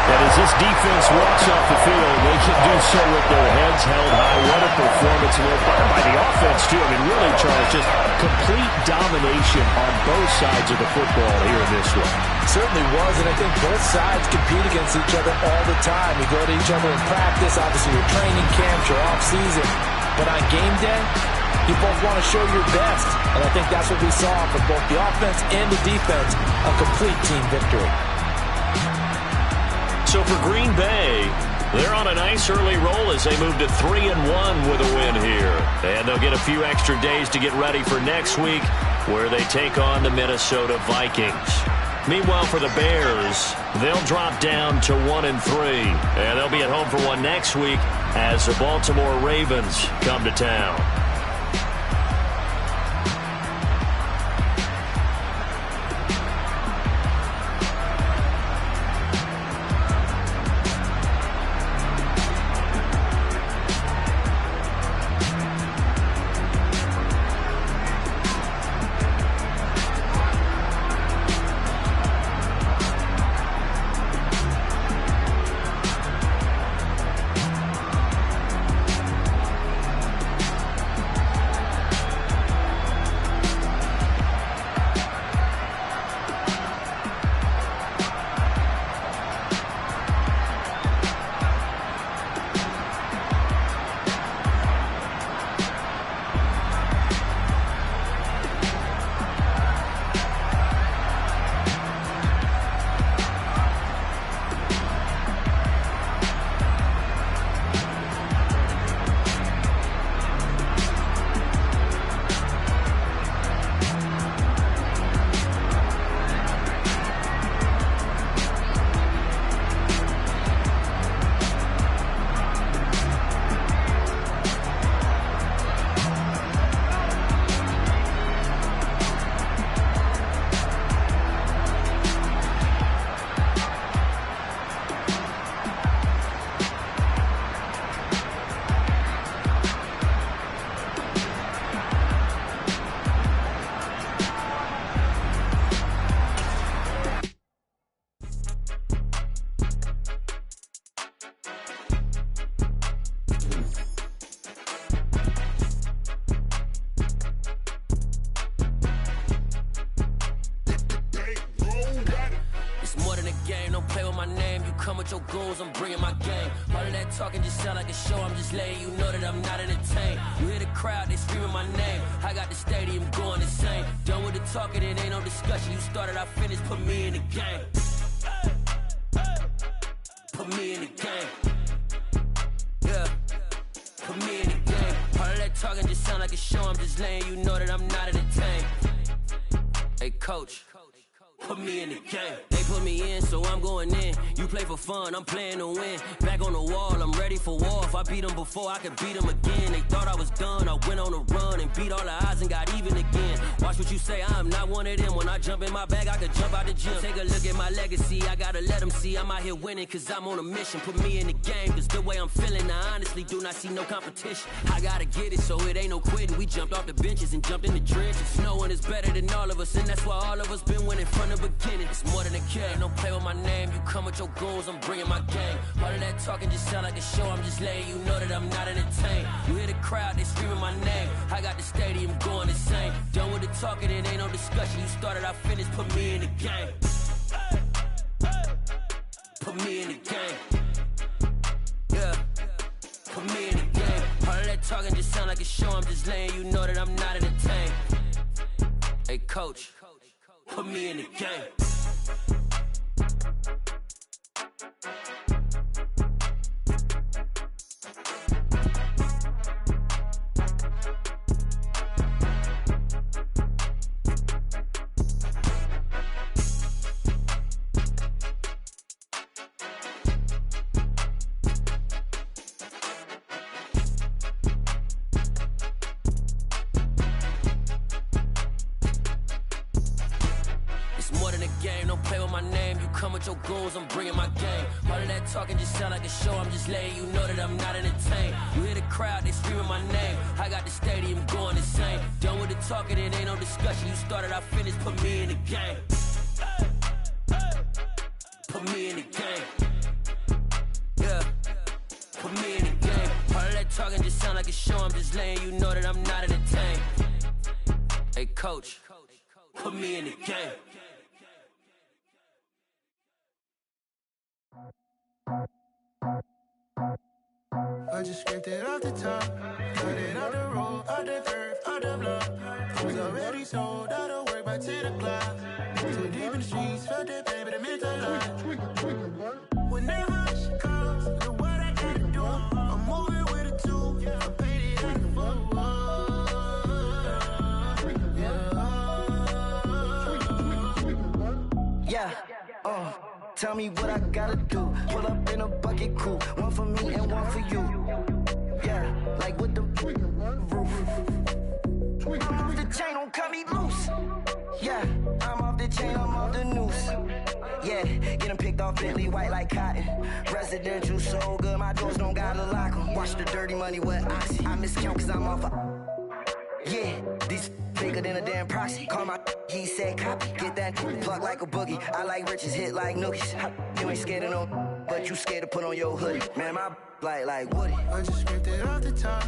And as this defense walks off the field, they can do so with their heads held high. What a performance by the offense, too. I mean, really, Charles, just complete domination on both sides of the football here in this one. Certainly was, and I think both sides compete against each other all the time. You go to each other in practice, obviously your training camps, your off-season. But on game day, you both want to show your best. And I think that's what we saw from both the offense and the defense, a complete team victory. So for Green Bay, They're on a nice early roll as they move to 3-1 with a win here. And they'll get a few extra days to get ready for next week, where they take on the Minnesota Vikings. Meanwhile, for the Bears, they'll drop down to 1-3. And they'll be at home for one next week as the Baltimore Ravens come to town. Your goals, I'm bringing my game. All of that talking just sound like a show. I'm just letting you know that I'm not entertained. You hear the crowd, they screaming my name. I got the stadium going insane. Done with the talking, it ain't no discussion. You started, I finished, put me in the game. Put me in the game. Yeah, put me in the game. All of that talking just sound like a show. I'm just letting you know that I'm not entertained. Hey, coach, put me in the game. They put me in, so I'm going in. You play for fun, I'm playing to win. Back on the wall, I'm ready for war. If I beat them before, I could beat them again. They thought I was done, I went on a run and beat all the odds and got even again. Watch what you say, I'm not one of them. When I jump in my bag, I could jump out the gym. Take a look at my legacy, I gotta let them see I'm out here winning, cause I'm on a mission. Put me in the game, cause the way I'm feeling, I honestly do not see no competition. I gotta get it, so it ain't no quitting. We jumped off the benches and jumped in the trenches. No one is better than all of us, and that's why all of us been winning from the beginning. It's more than a kill, don't play with my name. You come with your goals, I'm bringing my game. All of that talking just sound like a show. I'm just letting you know that I'm not entertained. You hear the crowd, they screaming my name. I got the stadium going insane. Done with the talking, it ain't no discussion. You started, I finished, put me in the game. Put me in the game. Yeah, put me in the game. All of that talking just sound like a show. I'm just letting you know that I'm not entertained. Hey, coach, put me in the game. Your goals, I'm bringing my game. All of that talking just sound like a show. I'm just letting you know that I'm not entertained. You hear the crowd, they screaming my name. I got the stadium going insane. Done with the talking, it ain't no discussion. You started, I finished, put me in the game. Put me in the game. Yeah, put me in the game. All of that talking just sound like a show. I'm just letting you know that I'm not entertained. Hey, coach, put me in the game. I just scraped it off the top, got it out the road, out the turf, out the block. I was already sold, out of work by 10 o'clock. Too deep in the streets, felt that pain, but it meant a lot. Whenever she calls, the word Tell me what I gotta do. Pull up in a bucket crew. One for me and one for you. Yeah, like with the roof. I'm off the chain, don't cut me loose. Yeah, I'm off the chain, I'm off the noose. Yeah, getting picked off Bentley, white like cotton. Residential so good, my doors don't gotta lock 'em. Watch the dirty money with oxy. I miscount cause I'm off yeah, these bigger than a damn proxy. Call my he said copy. Get that plug like a boogie. I like riches, hit like nookies. You ain't scared of no, but you scared to put on your hoodie. Man, my like Woody. I just scraped it off the top.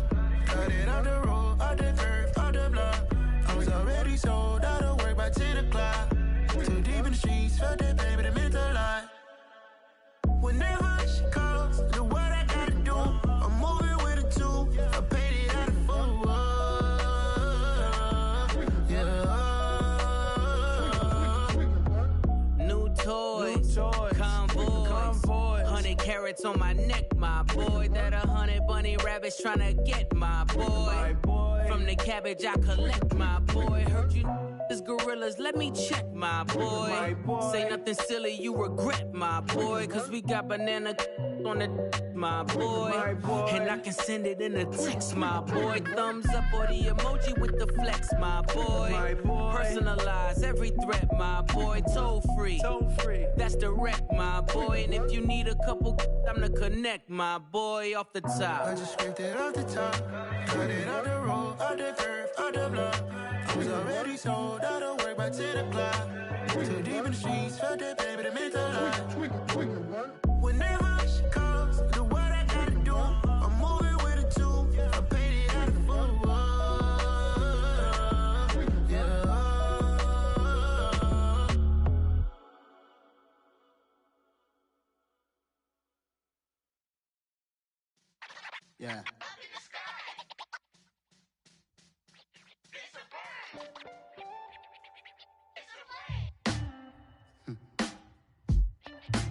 Cut it off the road, off the curve, off the block. I was already sold out of work by 10 o'clock. Too deep in the streets, felt that baby, that meant a lot. Whenever she calls, do what I gotta do. I'm moving with a two. I paid it out of full. Yeah. New toys, convoy. 100 carats on my neck, my boy. That 100 bunny rabbits tryna get my boy. From the cabbage I collect, my boy. Heard you is gorillas, let me check, my boy. Say nothing silly, you regret, my boy. Cause we got banana on the my boy. And I can send it in a text, my boy. Thumbs up or the emoji with the flex, my boy. Personalize every threat, my boy. Toll free, that's direct, my boy. And if you need a couple, I'm the connect, my boy. Off the top, I just scraped it off the top. Cut it off the road, off the curve, off the block. I was already sold out of work by 10 o'clock. Too deep in the streets, felt that baby, that meant a lot. Whenever she calls, do what I gotta do. I'm moving with a two. I paid it out of full. Yeah. Yeah.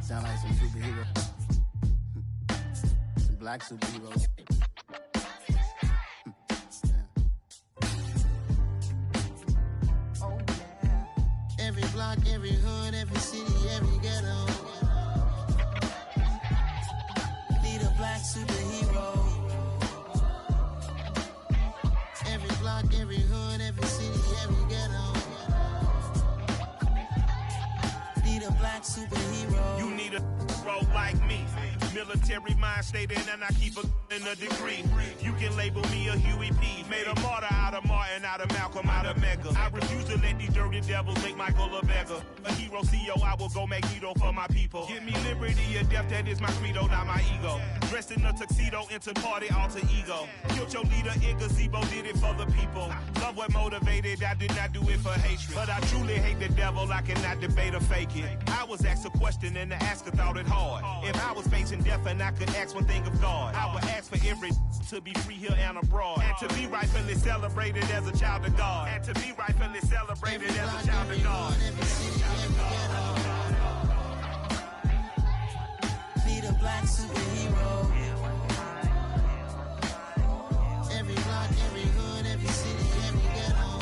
Sound like some superhero. Some black superheroes. Oh, yeah. Every block, every hood, every city, every ghetto. Need a black superhero. Every block, every hood, every city, every ghetto. Need a black superhero. You need a role like me. Military mind stated, and I keep in a degree. You can label me a Huey P. Made a martyr out of Martin, out of Malcolm, out of Mega. I refuse to let these dirty devils make Michael a beggar. A hero CEO, I will go Magneto for my people. Give me liberty or death, that is my credo, not my ego. Dressed in a tuxedo, into party, alter ego. Killed your leader in gazebo, did it for the people. Love what motivated, I did not do it for hatred. But I truly hate the devil, I cannot debate or fake it. I was asked a question and the asker thought it hard. If I was facing death and I could ask one thing of God, I would ask for every to be free here and abroad. And to be rightfully celebrated as a child of God. And to be rightfully celebrated as a child of God. Need a black superhero. Every block, every hood, every city, every ghetto.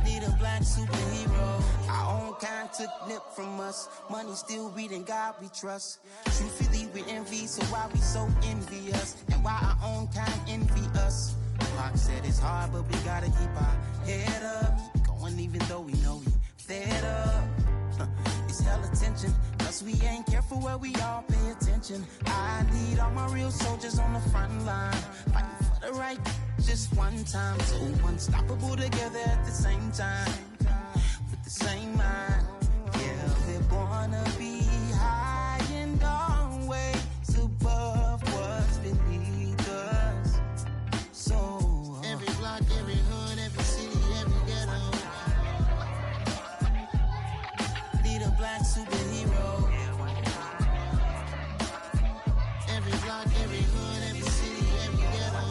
Need a black superhero. Our own kind took nip from us. Money still reading God we trust. Truthfully we envy, so why we so envious? And why our own kind envy us? Pac said it's hard, but we gotta keep our head up. Going even though we know we fed up. It's hell attention, cause we ain't careful where we all pay attention. I need all my real soldiers on the front line, fighting for the right just one time. So unstoppable together at the same time, with the same mind. Yeah, we're gonna be high and always above what's beneath us. So every block, every hood, every city, every ghetto. Need a black superhero. Every block, every hood, every city, every ghetto.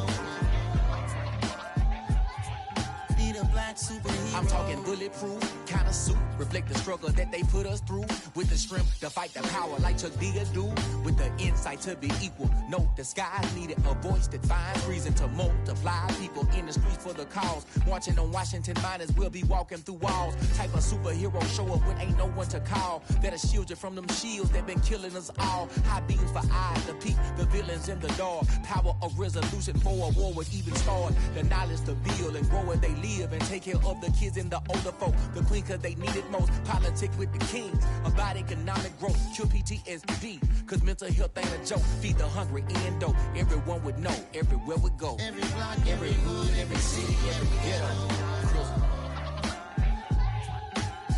Need a black black superhero. I'm talking bulletproof, kind of suit, reflect the struggle that they put us through. With the strength to fight the power like Chuck D do. With the insight to be equal. No, the skies needed a voice that finds reason to multiply. People in the streets for the cause. Marching on Washington miners will be walking through walls. Type of superhero show up when ain't no one to call. That'll shield you from them shields that been killing us all. High beams for eyes to peek the villains in the dark. Power of resolution for a war would even start. The knowledge to build and grow where they live and take care of the kids and the older folk. The queen cause they need it most. Politics with the kings. About economic growth. Cure PTSD. Cause mental health ain't a joke. Feed the hungry and dope. Everyone would know. Everywhere we go. Every block, every hood, every city, every ghetto.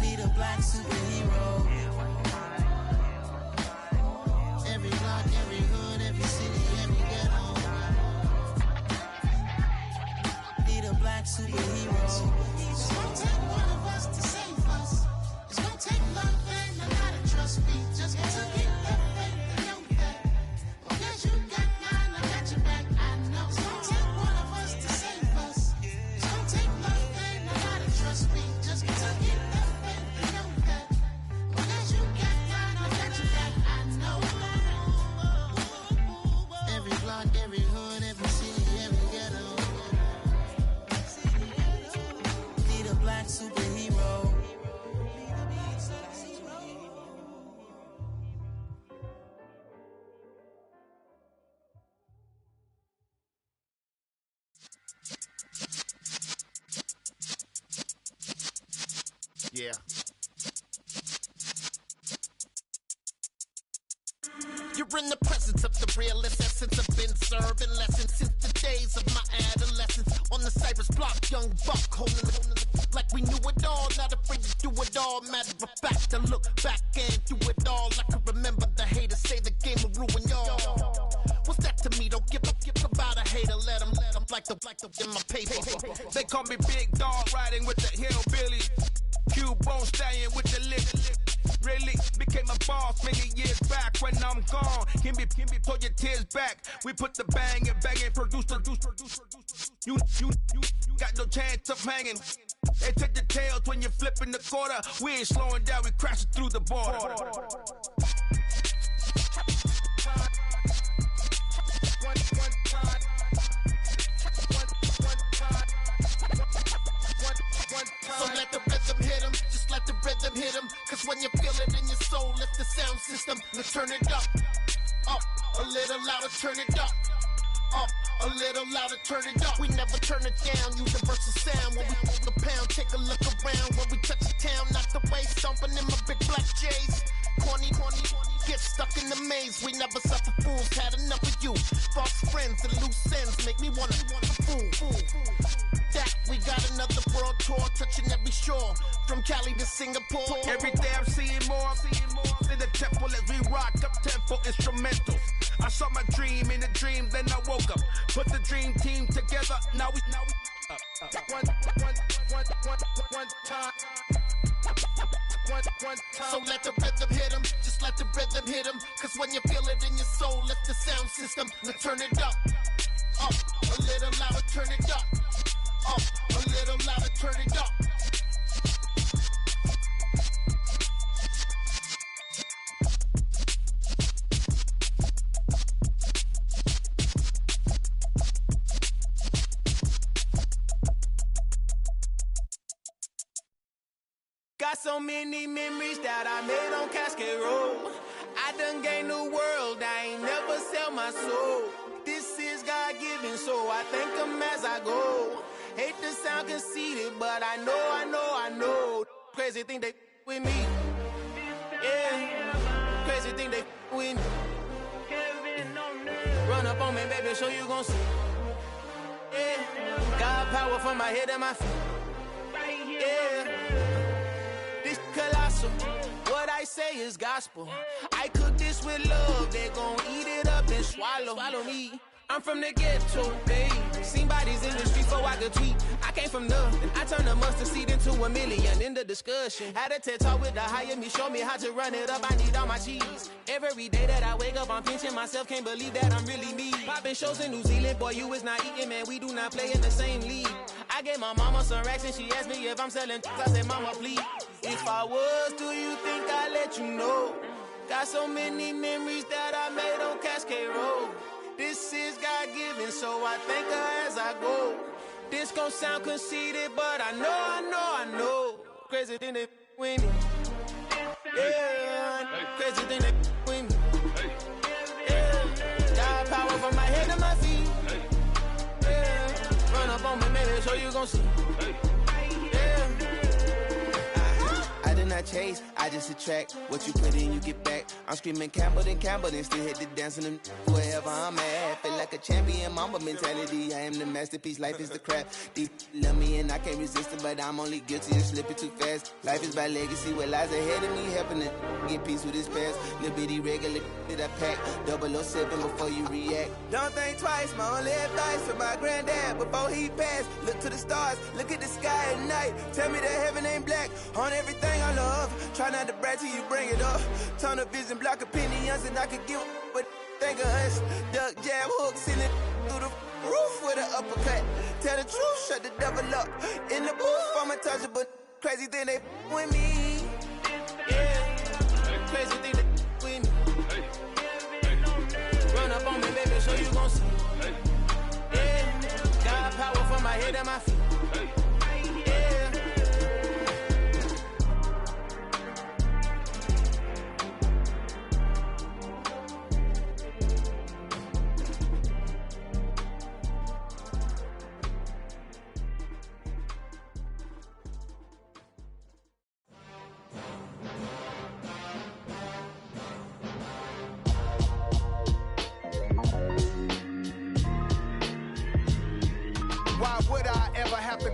Need a black superhero. Every block, every hood, every city, every ghetto. Need a black superhero. It's gonna take one of us to save us. It's gonna take love and a lot of trust me. Just to get that faith and know that. Because you got mine, I got your back, I know. It's gonna take one of us to save us. It's gonna take love and a lot of trust me. Just to get that faith and know that. Because you got mine, I got your back, I know. Every block, every hood, every city, every ghetto. Need a black superhero. Yeah. You're in the presence of the realest essence. I've been serving lessons since the days of my adolescence. On the Cypress block, young buck holding it like we knew it all. Not afraid to do it all. Matter of fact, to look back and do it all. I can remember the haters say the game will ruin y'all. What's that to me? Don't give about a hater. Let them like the in my paper. They call me Big Dog, riding with the hillbilly. Cubone staying with the lip. Really became a boss many years back. When I'm gone, can be pull your tears back. We put the bang and produce. You got no chance of hanging. They take the tails when you're flipping the quarter. We ain't slowing down, we crashing through the border. So let the rhythm hit him, just let the rhythm hit him. Cause when you feel it in your soul, lift the sound system. Let's turn it up, a little louder, turn it up, a little louder, turn it up. We never turn it down, universal sound. When we hold the pound, take a look around. When we touch the town, not the way, stomping in my big black J's. Corny, get stuck in the maze. We never suffer fools, had enough of you. False friends and loose ends make me wanna fool. That we got another world tour, touching every shore, from Cali to Singapore. Every day I'm seeing more in the temple as we rock up tempo instrumentals. I saw my dream in a dream, then I woke up. Put the dream team together, now we one time. So let the rhythm hit him, just let the rhythm hit him. Cause when you feel it in your soul, lift the sound system. Let's turn it up, a little louder, turn it up, a little louder, turn it up. Got so many memories that I made on Cascade Road. I done gained the world, I ain't never sell my soul. This is God-given, so I thank him as I go. Hate to sound conceited, but I know. Crazy thing they with me. Yeah, crazy thing they with me. Run up on me, baby, so you gon' see. Yeah, got power from my head and my feet. Yeah. Colossal, what I say is gospel. I cook this with love, they gon' eat it up and swallow me. I'm from the ghetto, babe. Seen bodies in the streets so I could tweet. I came from nothing. I turned a mustard seed into a million in the discussion. Had a TED talk with the higher me, show me how to run it up. I need all my cheese. Every day that I wake up, I'm pinching myself. Can't believe that I'm really me. Popping shows in New Zealand, boy, you is not eating, man. We do not play in the same league. I gave my mama some racks and she asked me if I'm selling. I said, mama, please. If I was, do you think I'd let you know? Got so many memories that I made on Cascade Road. This is God-given, so I thank her as I go. This gon' sound conceited, but I know. Crazy thing they with me. Yeah, crazy thing they with me. Yeah, got power from my head to my feet. Yeah, run up on me, maybe, so you gon' see. Yeah. I did not chase, I just attract. What you put in, you get back. I'm screaming Campbell, then still hit the dance and them wherever I'm at. Feel like a champion, mamba mentality. I am the masterpiece, life is the crap. These love me and I can't resist it, but I'm only guilty of slipping too fast. Life is by legacy, what lies ahead of me, helping to get peace with his past. Little bitty regular that I pack, 007 before you react. Don't think twice, my only advice for my granddad before he passed. Look to the stars, look at the sky at night. Tell me that heaven ain't black on everything I love. Try not to brag till you bring it up. Tunnel vision, block opinions, and I could give but think of us. Duck, jab, hook, send it through the roof with an uppercut. Tell the truth, shut the devil up. In the booth, I'm untouchable. Crazy thing they with me. Yeah, crazy thing they with me. Run up on me, baby, so you gon' see. Yeah, got power from my head and my feet.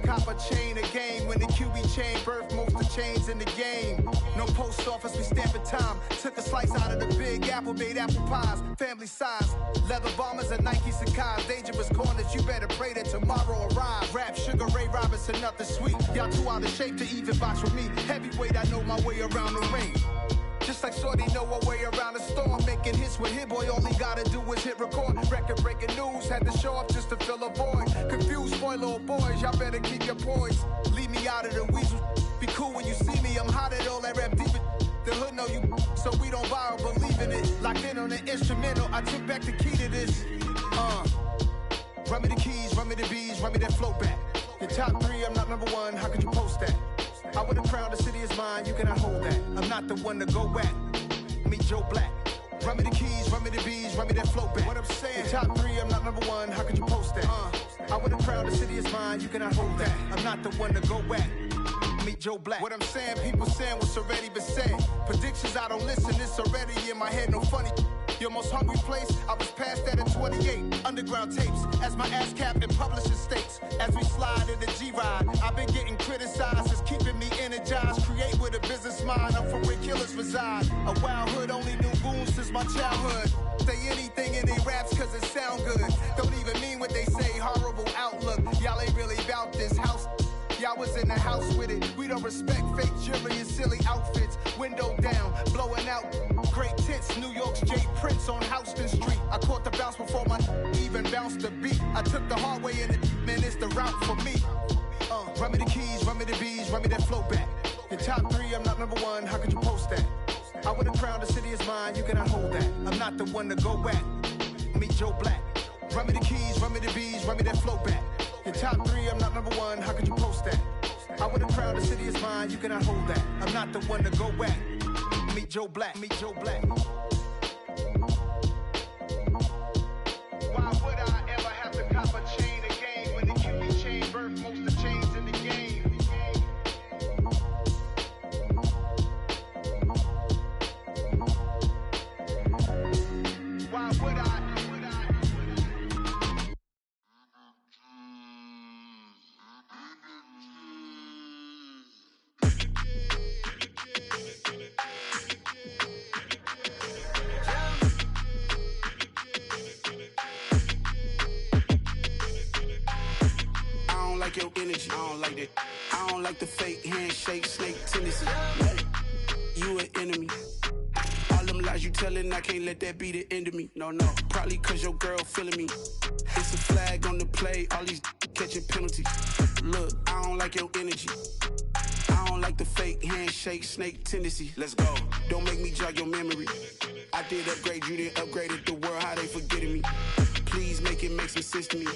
Cop a chain of game when the QB chain birthed most of the chains in the game. No post office, we stamping time. Took a slice out of the big apple, made apple pies. Family size, leather bombers and Nike Sacai's. Dangerous corners, you better pray that tomorrow arrives. Rap, Sugar Ray Robinson, nothing sweet. Y'all too out of shape to even box with me. Heavyweight, I know my way around the ring. Just like Shorty know her way around the storm. Making hits with Hit Boy, all he gotta do is hit record. Record breaking news, had to show up just to fill a void. Confused, spoiled little boys, y'all better keep your poise. Leave me out of the weasel. Be cool when you see me, I'm hot at all that rap deep. The hood know you, so we don't borrow, believe in it. Locked in on the instrumental, I took back the key to this. Run me the keys, run me the bees, run me that flow back. Your top 3, I'm not number 1, how could you post that? I would have crowned the city is mine, you cannot hold that. I'm not the one to go at. Meet Joe Black. Run me the keys, run me the bees, run me that flow back. What I'm saying, the top 3, I'm not number 1, how could you post that? I would have crowned the city is mine, you cannot hold that. I'm not the one to go at. Meet Joe Black. What I'm saying, people saying what's already been said. Predictions, I don't listen, it's already in my head, no funny. Your most hungry place, I was past that at 28. Underground tapes, as my ass cap in publishing states. As we slide in the G-Ride, I've been getting criticized, it's keeping me energized. Create with a business mind, I'm from where killers reside. A wild hood, only knew goons since my childhood. Say anything in they raps cause it sound good. Don't even mean what they say, horrible outlook. Y'all ain't really about this house. Y'all was in the house with it. We don't respect fake jewelry and silly outfits. Window down, blowing out. Great tits, New York's J. Prince on Houston Street. I caught the bounce before my even bounced the beat. I took the hard way in it, man, it's the route for me. Run me the keys, run me the bees, run me that flow back. Your top 3, I'm not number 1, how could you post that? I would have crowned the city is mine, you cannot hold that. I'm not the one to go at. Meet Joe Black. Run me the keys, run me the bees, run me that flow back. Your top 3, I'm not number 1, how could you post that? I would have crowned the city is mine, you cannot hold that. I'm not the one to go at. Meet Joe Black, meet Joe Black. Why would I ever have to cop a chain of game when the QB chain birthed most of the chains in the game? Why would I? Your energy, I don't like that. I don't like the fake handshake, snake tendency. You an enemy. All them lies you telling, I can't let that be the end of me. No, probably cause your girl feeling me. It's a flag on the play, all these catching penalties. Look, I don't like your energy. I don't like the fake handshake, snake tendency. Let's go. Don't make me jog your memory. I did upgrade, you didn't upgrade it. The world, how they forgetting me. Please make it make some sense to me.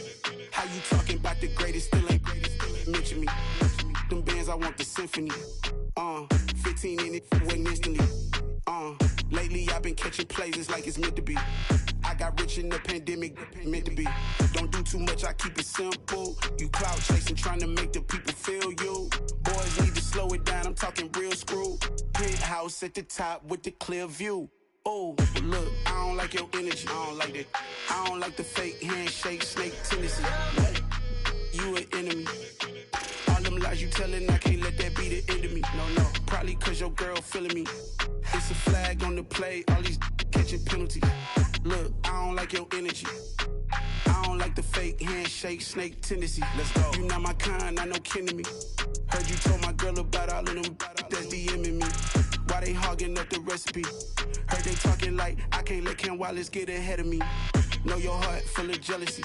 How you talking about the greatest, still ain't mention me. Them bands, I want the symphony. 15 in it, went instantly. Lately I've been catching plays, it's like it's meant to be. I got rich in the pandemic, meant to be. Don't do too much, I keep it simple. You clout chasing, trying to make the people feel you. Boys need to slow it down, I'm talking real screw. Penthouse at the top with the clear view. Oh, look, I don't like your energy, I don't like that. I don't like the fake handshake, snake tendency. What? You an enemy. All them lies you telling, I can't let that be the end of me. No, probably cause your girl feeling me. It's a flag on the play, all these catching penalties. Look, I don't like your energy. I don't like the fake handshake, snake tendency. Let's go. You not my kind, I know kin to me. Heard you told my girl about all of them that's DMing me. Why they hogging up the recipe? Heard they talking like I can't let Ken Wallace get ahead of me. Know your heart full of jealousy.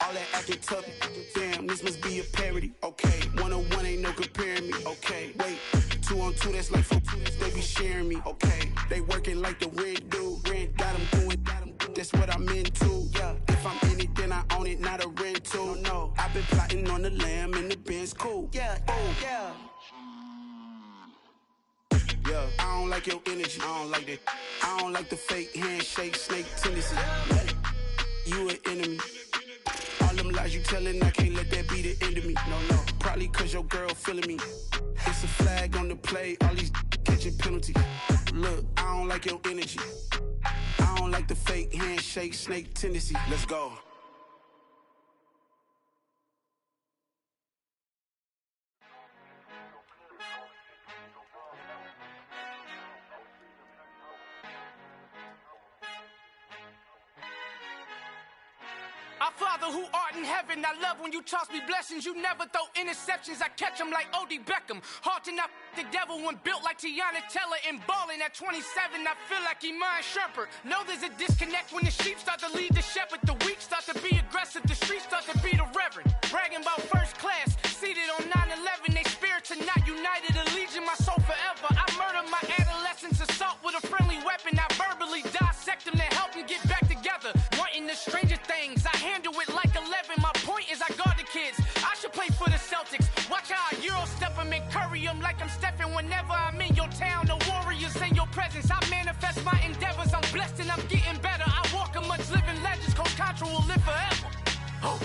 All that acting tough, damn, this must be a parody. Okay, 1-on-1 ain't no comparing me. Okay, wait, 2-on-2, that's like 4, they be sharing me. Okay, they working like the rent do. Rent got them doing, that's what I'm into. Yeah, if I'm in it, then I own it, not a rental. No, I've been plotting on the lamb and the Benz cool. Yeah, yeah. Yeah, I don't like your energy, I don't like that. I don't like the fake handshake, snake tendency. You an enemy. All them lies you telling, I can't let that be the end of me. No, probably cause your girl feeling me. It's a flag on the play, all these catching penalties. Look, I don't like your energy. I don't like the fake handshake, snake tendency. Let's go. Our Father who art in heaven, I love when you toss me blessings. You never throw interceptions, I catch them like O.D. Beckham. Hard to not the devil when built like Tiana Teller and balling at 27. I feel like Iman Shumpert. Know there's a disconnect when the sheep start to lead the shepherd. The weak start to be aggressive, the streets start to be the reverend. Bragging about first class, seated on 9/11. They spirits are not united, a legion, my soul forever. I murder my adolescence, assault with a friendly weapon. I verbally dissect them to help them get back together. Wanting the stranger things, I handle it like 11. My point is I guard the kids. I should play for the Celtics. Watch how I Euro step them and curry them like I'm Stephen. Whenever I'm in your town, the Warriors in your presence. I manifest my endeavors. I'm blessed and I'm getting better. I walk amongst living legends. Coach Contra will live forever. Oh.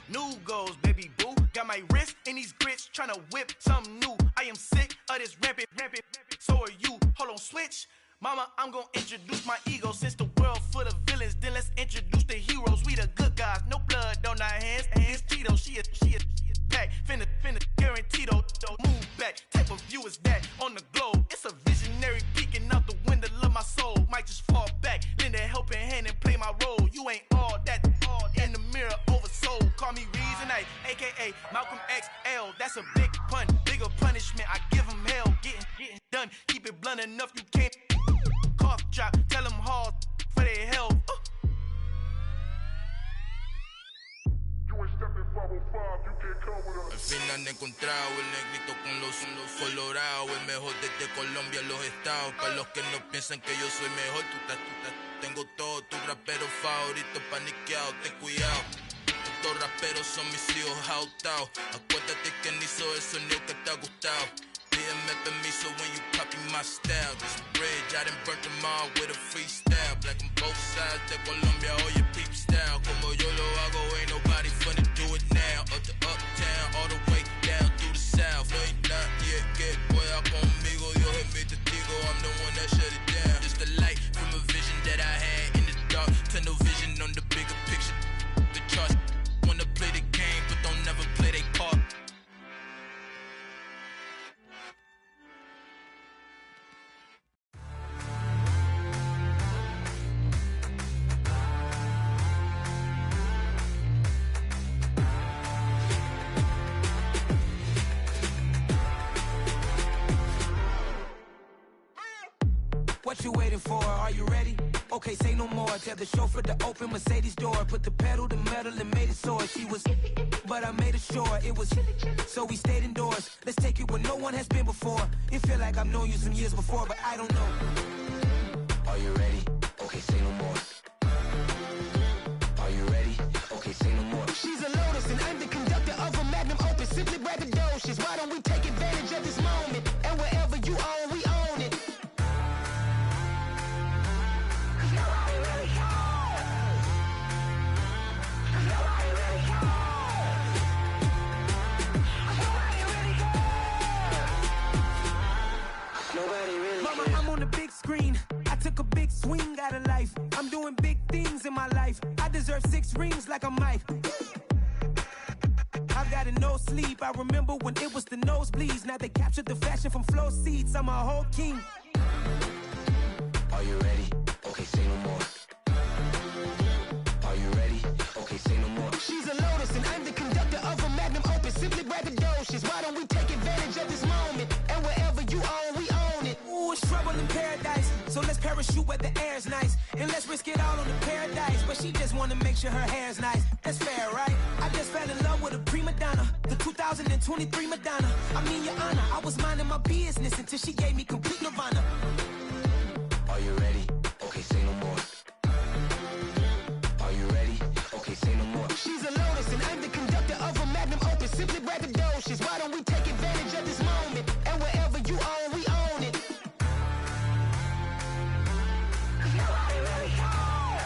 New goals, baby boo. Got my wrist in these grits, tryna whip something new. I am sick of this rampant. So are you. Hold on, switch. Mama, I'm gonna introduce my ego. Since the world full of villains, then let's introduce the heroes. We the good guys, no blood on our hands. Hands Tito, she is pack. Finna, guaranteed. Move back. Type of view is that on the globe? It's a visionary peeking out the window of my soul. Might just fall back, lend a helping hand and play my role. You ain't all that. In the mirror, oversold. Call me Reason A, aka Malcolm XL. That's a big pun, bigger punishment. I give him hell, getting done. Keep it blunt enough, you can't. Cough drop, tell them hard for their health. Al fin han encontrado el negrito con los colorados, el mejor desde Colombia, los estados. Para los que no piensan que yo soy mejor, tengo todo, tu rapero favorito paniqueado, ten cuidado. Estos raperos son mis hijos adoptados. Acuérdate que ni hizo el sonido que te ha gustado. Pídeme permiso when you copy my style. This bridge, I done burnt them all with a freestyle. Black on both sides de Colombia, oye peep style. Como yo lo hago, ain't nobody finna do it now. Up to uptown, all the way down through the south. No hay nadie que pueda conmigo, Dios es mi testigo. I'm the one that shut it down. Just the light from a vision that I had in the dark. Tunnel vision on the bigger picture. The charts wanna play the game, but don't never play their part. What you waiting for? Are you ready? Okay, say no more. Tell the chauffeur to open Mercedes door. Put the pedal to metal and made it soar. She was, but I made it sure it was. So we stayed indoors. Let's take it where no one has been before. It feel like I've known you some years before, but I don't know. Are you ready? Okay, say no more. Are you ready? Okay, say no more. She's a Lotus and I'm the conductor of a Magnum Opus. Simply braggadocious. Why don't we take advantage of this moment? And wherever you own, we own it. Mama, I'm on the big screen. I took a big swing out of life. I'm doing big things in my life. I deserve 6 rings like a Mike. I've got no sleep. I remember when it was the nosebleeds. Now they captured the fashion from floor seats. I'm a whole king. Are you ready? Okay, say no more. Are you ready? Okay, say no more. She's a Lotus and I'm the conductor of a Magnum Opus. Simply braggadocious. Why don't we take advantage of this moment? And wherever you own, we own it. Ooh, it's trouble in paradise. So let's parachute where the air's nice. And let's risk it all on the paradise. But she just wanna make sure her hair's nice. That's fair, right? I just fell in love with a prima donna. The 2023 Madonna. I mean, your honor, I was minding my business until she gave me complete nirvana. Are you ready? Okay, say no more. Are you ready? Okay, say no more. She's a Lotus and I'm the conductor of a Magnum Opus. Simply braggadocious. Why don't we take advantage of this moment? And wherever you own, we own it. Nobody really cares.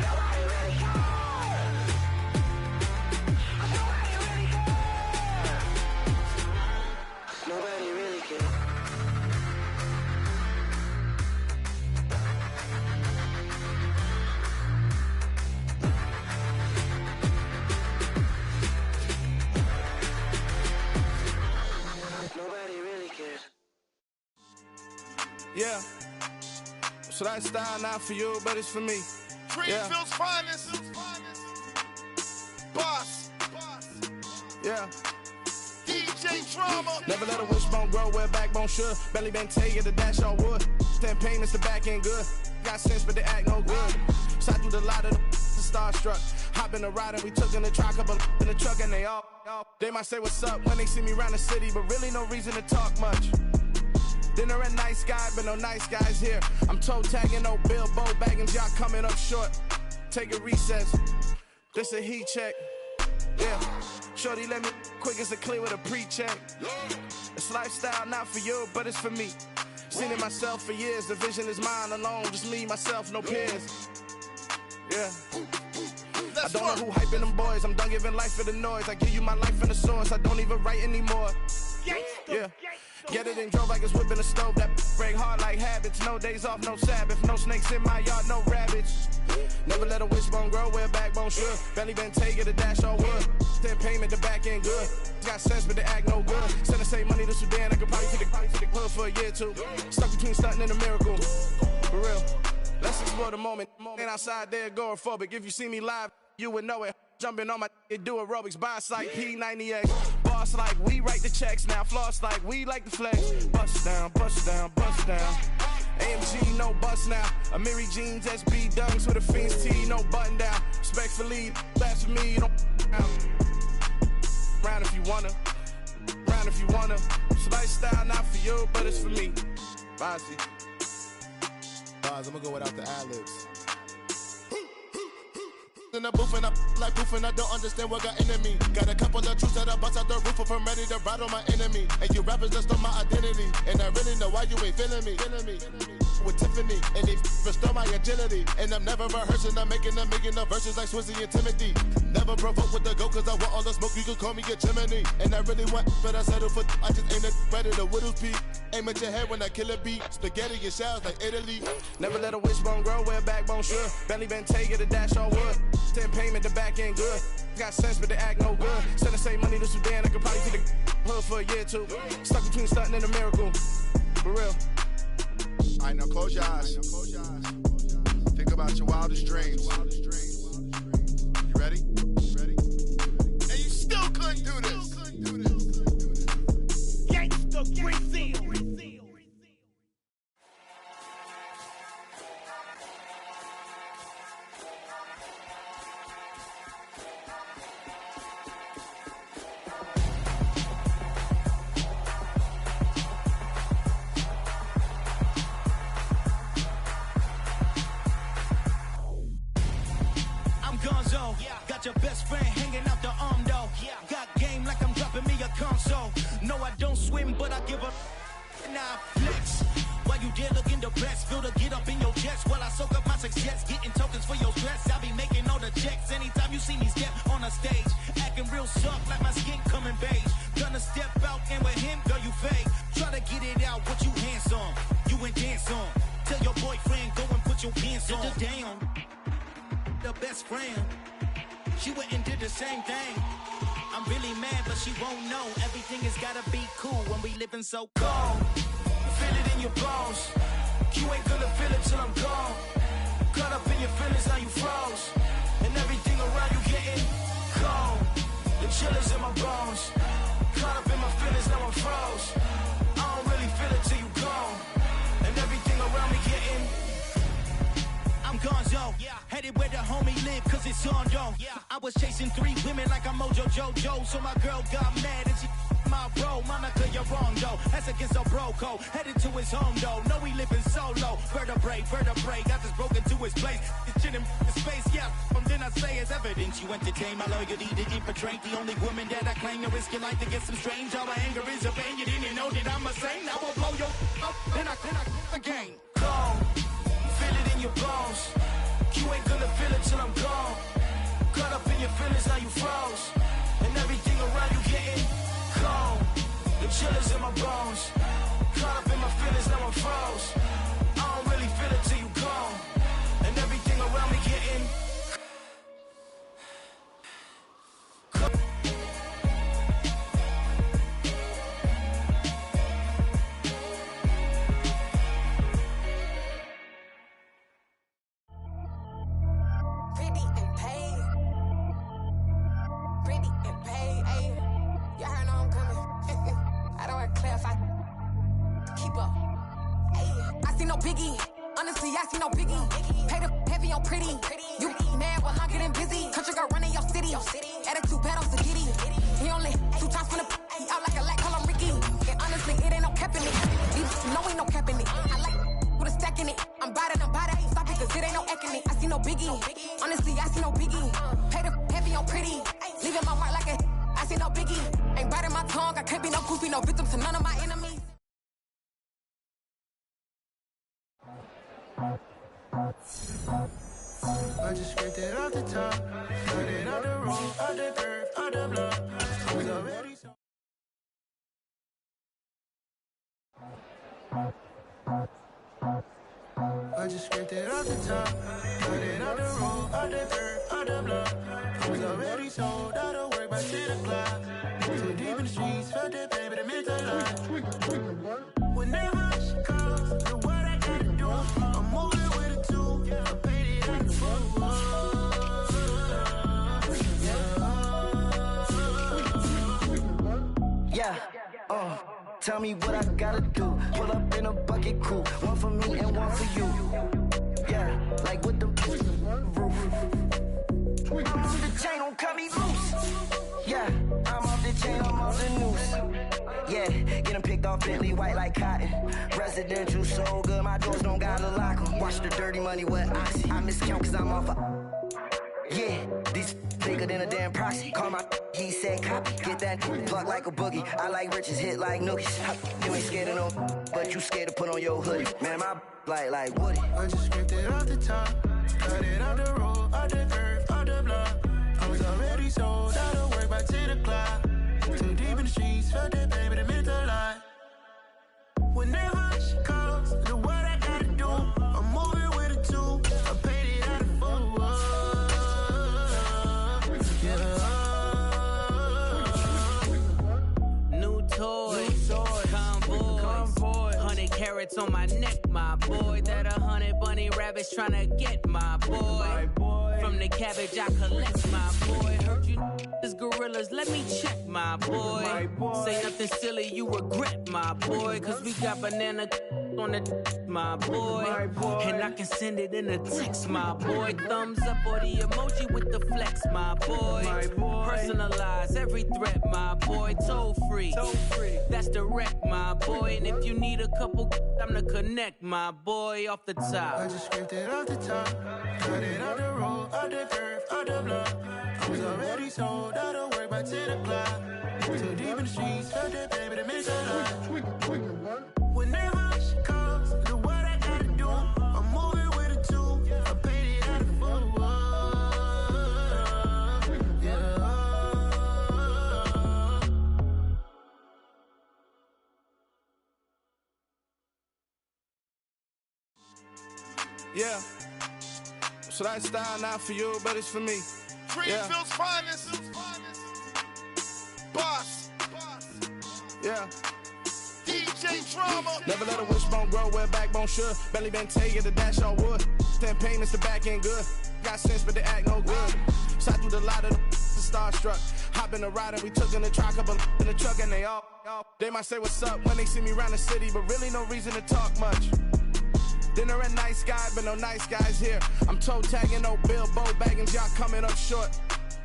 Nobody really cares. Nobody really cares. Nobody really cares. Nobody really cares. Yeah. So that style not for you, but it's for me. Greenfield's finest. Boss. Yeah. DJ Drama. Never let a wishbone grow where a backbone should. Belly been take the dash all wood. 10 payments, the back end good. Got sense, but they act no good. So I do the lot of the starstruck. Hop in the ride and we took in the truck, couple in the truck and they all. They might say what's up when they see me around the city, but really no reason to talk much. Dinner a nice guy, but no nice guys here. I'm toe tagging, no Bilbo bagging, y'all coming up short. Take a recess. This a heat check. Yeah. Shorty let me quick as a clear with a pre-check. It's lifestyle not for you, but it's for me. Seen it myself for years. The vision is mine alone. Just me, myself, no peers. Yeah. I don't know who hyping them boys. I'm done giving life for the noise. I give you my life in the source. I don't even write anymore. Yeah. Get it and drove like it's whipping a stove. That break hard like habits. No days off, no Sabbath. No snakes in my yard, no rabbits. Never let a wishbone grow where a backbone should. Belly been take it, a dash all wood. 10 payment, the back end good. Got sense, but they act no good. Send the same money to Sudan. I could probably take the hood for a year or two. Stuck between stunting and a miracle. For real. Let's explore the moment. Ain't outside there agoraphobic. If you see me live, you would know it. Jumping on my do aerobics, boss like P90X. Boss like we write the checks now. Floss like we like the flex. Bust down, bust down, bust down. AMG, no bust now. Amiri jeans, SB dunks with a Fiends T, no button down. Respectfully, that's for me, you don't round if you wanna. Round if you wanna. It's lifestyle not for you, but it's for me. Bossy. Bars, I'm gonna go without the ad-libs. In the booth and I like proof and I don't understand what got into me. Got a couple of truths that I bust out the roof if I'm ready to ride on my enemy. And you rappers just stole my identity. And I really know why you ain't feeling me. With Tiffany, and they restore my agility. And I'm never rehearsing, I'm making $1 million verses like Swizzy and Timothy. Never provoke with the go, cause I want all the smoke, you can call me a chimney. And I really want, but I settle for, I just aim at ready to Whittles Peak. Aim at your head when I kill a beat. Spaghetti and shells like Italy. Never let a wishbone grow where a backbone should. Belly been take it, a dash all wood. 10 payment, the back end good. Got sense, but they act no good. Send the same money to Sudan, I could probably take the hood for a year or two. Stuck between stunting and a miracle. For real. Alright, now close your eyes. Think about your wildest dreams. You ready? And you still couldn't do this. Gangsta Brazil. best friend hanging out the arm though. Got game like I'm dropping me a console. No, I don't swim, but I give a nah flex. While you there looking depressed, feel the get up in your chest while I soak up my success, getting tokens for your stress. I be making all the checks anytime you see me step on a stage, acting real soft like my skin coming beige. Gonna step out and with him, girl, you fake. Try to get it out, what you hands on, you ain't dance on. Tell your boyfriend, go and put your pants on. Down, the best friend, she went and did the same thing. I'm really mad, but she won't know. Everything has gotta be cool when we living so cold. Feel it in your bones. You ain't gonna feel it till I'm gone. Caught up in your feelings, now you froze. And everything around you getting cold. The chillers in my bones. Caught up in my feelings, now I'm froze. I don't really feel it till you gone. And everything around me getting I'm gonzo, headed where the homie live, cause it's on though. I was chasing 3 women like I'm Mojo Jojo, so my girl got mad and she my bro. Monica, you're wrong though, that's against a bro code. Headed to his home though, no we living solo. Vertebrae, got this broken to his place. It's shit in space, from then I say it's evidence. You entertain my loyalty to infiltrate. The only woman that I claim to risk your life to get some strange. All my anger is a pain, you didn't know that I'm a saint. Now I'll blow your up, then I again. Gone. Feel it in your bones. You ain't gonna feel it till I'm gone. Caught up in your feelings, now you froze. And everything around you getting cold. The chillers in my bones. Caught up in my feelings, now I'm froze. I don't really feel it till you gone. And everything around me getting Biggie, honestly, I see no biggie. Pay the heavy on pretty. You mad, well, I'm getting busy. Country girl running your city. Attitude bad on Sagitty. He only 2 times from the he out like a lack, call him Ricky. And honestly, it ain't no cap in it. No, ain't no cap in it. I like with a stack in it. I'm bad it. Stop it, cause it ain't no acting it. I see no biggie. Honestly, I see no biggie. Pay the heavy on pretty. Leaving my mark like a I see no biggie. Ain't biting my tongue. I can't be no goofy, no victim to none of my enemies. I just scraped it off the top, cut it out the road, out the curve, out the block. I was already so. I just scraped it off the top, cut it out the road, out the curve, out the block. I was already sold out of work by 10 o'clock. Too deep in the streets, felt that pain, but it meant a lot. Whenever she calls, know what I gotta do. I'm moving with a 2, I paid it out the phone. Tell me what I gotta do. Pull up in a bucket crew, 1 for me and 1 for you. Yeah, like with the roof. The chain don't cut me loose. Yeah, I'm off the chain, I'm off the noose. Yeah, get them picked off Bentley, white like cotton. Residential so good, my doors don't gotta lock them. Watch the dirty money with Oxy. I miscount cause I'm off a... Yeah, these bigger than a damn proxy. Call my he said copy. Get that plug like a boogie. I like riches, hit like nookies. You ain't scared of no, but you scared to put on your hoodie. Man, my like Woody. I just scraped it off the top, cut it out the road, out the curve, out the block. I was already sold out of work by 10 o'clock. Too deep in the streets, felt that pain, but it meant a lot. Whenever she calls, know what I gotta do. I'm moving with a 2, I paid it out of full. Convoy, 100 carats on my neck, my boy. That 100 bunny rabbits tryna get my boy. From the cabbage I collect, my boy. Heard you is gorillas, let me check, my boy. Say nothing silly, you regret, my boy. Cause we got banana on the my boy. And I can send it in a text, my boy. Thumbs up or the emoji with the flex, my boy. Personalize every threat, my boy. Toll free. That that's the wreck, my boy. And if you need a couple, I'm the connect, my boy, off the top. I just scraped it off the top, got it out the road, out the curve, out the block. I was already sold, out of work by 10 o'clock. Too deep in the streets, felt that baby, that means a lot. Whenever she calls, do what I gotta do. I'm moving with a two, I paid it out of full. Yeah. So that style not for you, but it's for me. Greenfield's finest. Boss. Yeah. DJ Drama. Never let a wishbone grow where a backbone should. Belly been taking the dash all wood. 10 payments, the back end good. Got sense, but they act no good. Shot through the lot of the starstruck. Hop in the ride and we took in the truck, couple in the truck, and they all. They might say what's up when they see me around the city, but really no reason to talk much. Dinner at nice guy, but no nice guys here. I'm toe tagging, no Bilbo bagging, y'all coming up short.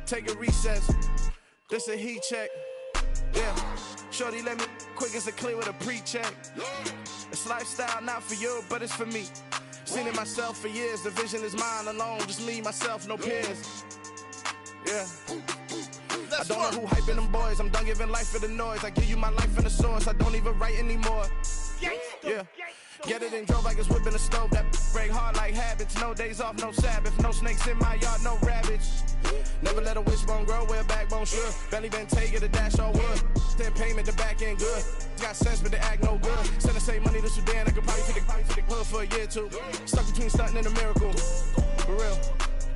Take a recess. This a heat check. Yeah. Shorty let me quick as a clear with a pre-check. It's lifestyle not for you, but it's for me. Seen it myself for years. The vision is mine alone. Just me, myself, no peers. Yeah. I don't know who hyping them boys. I'm done giving life for the noise. I give you my life in the source. I don't even write anymore. Yeah. Get it and drove like it's whipping a stove. That break hard like habits. No days off, no Sabbath. No snakes in my yard, no rabbits. Never let a wishbone grow where a backbone should. Belly been taking the dash all wood. 10 payment, the back end good. Got sense, but they act no good. Send the same money to Sudan. I could probably take the hood for a year or two. Stuck between stunting and a miracle. For real.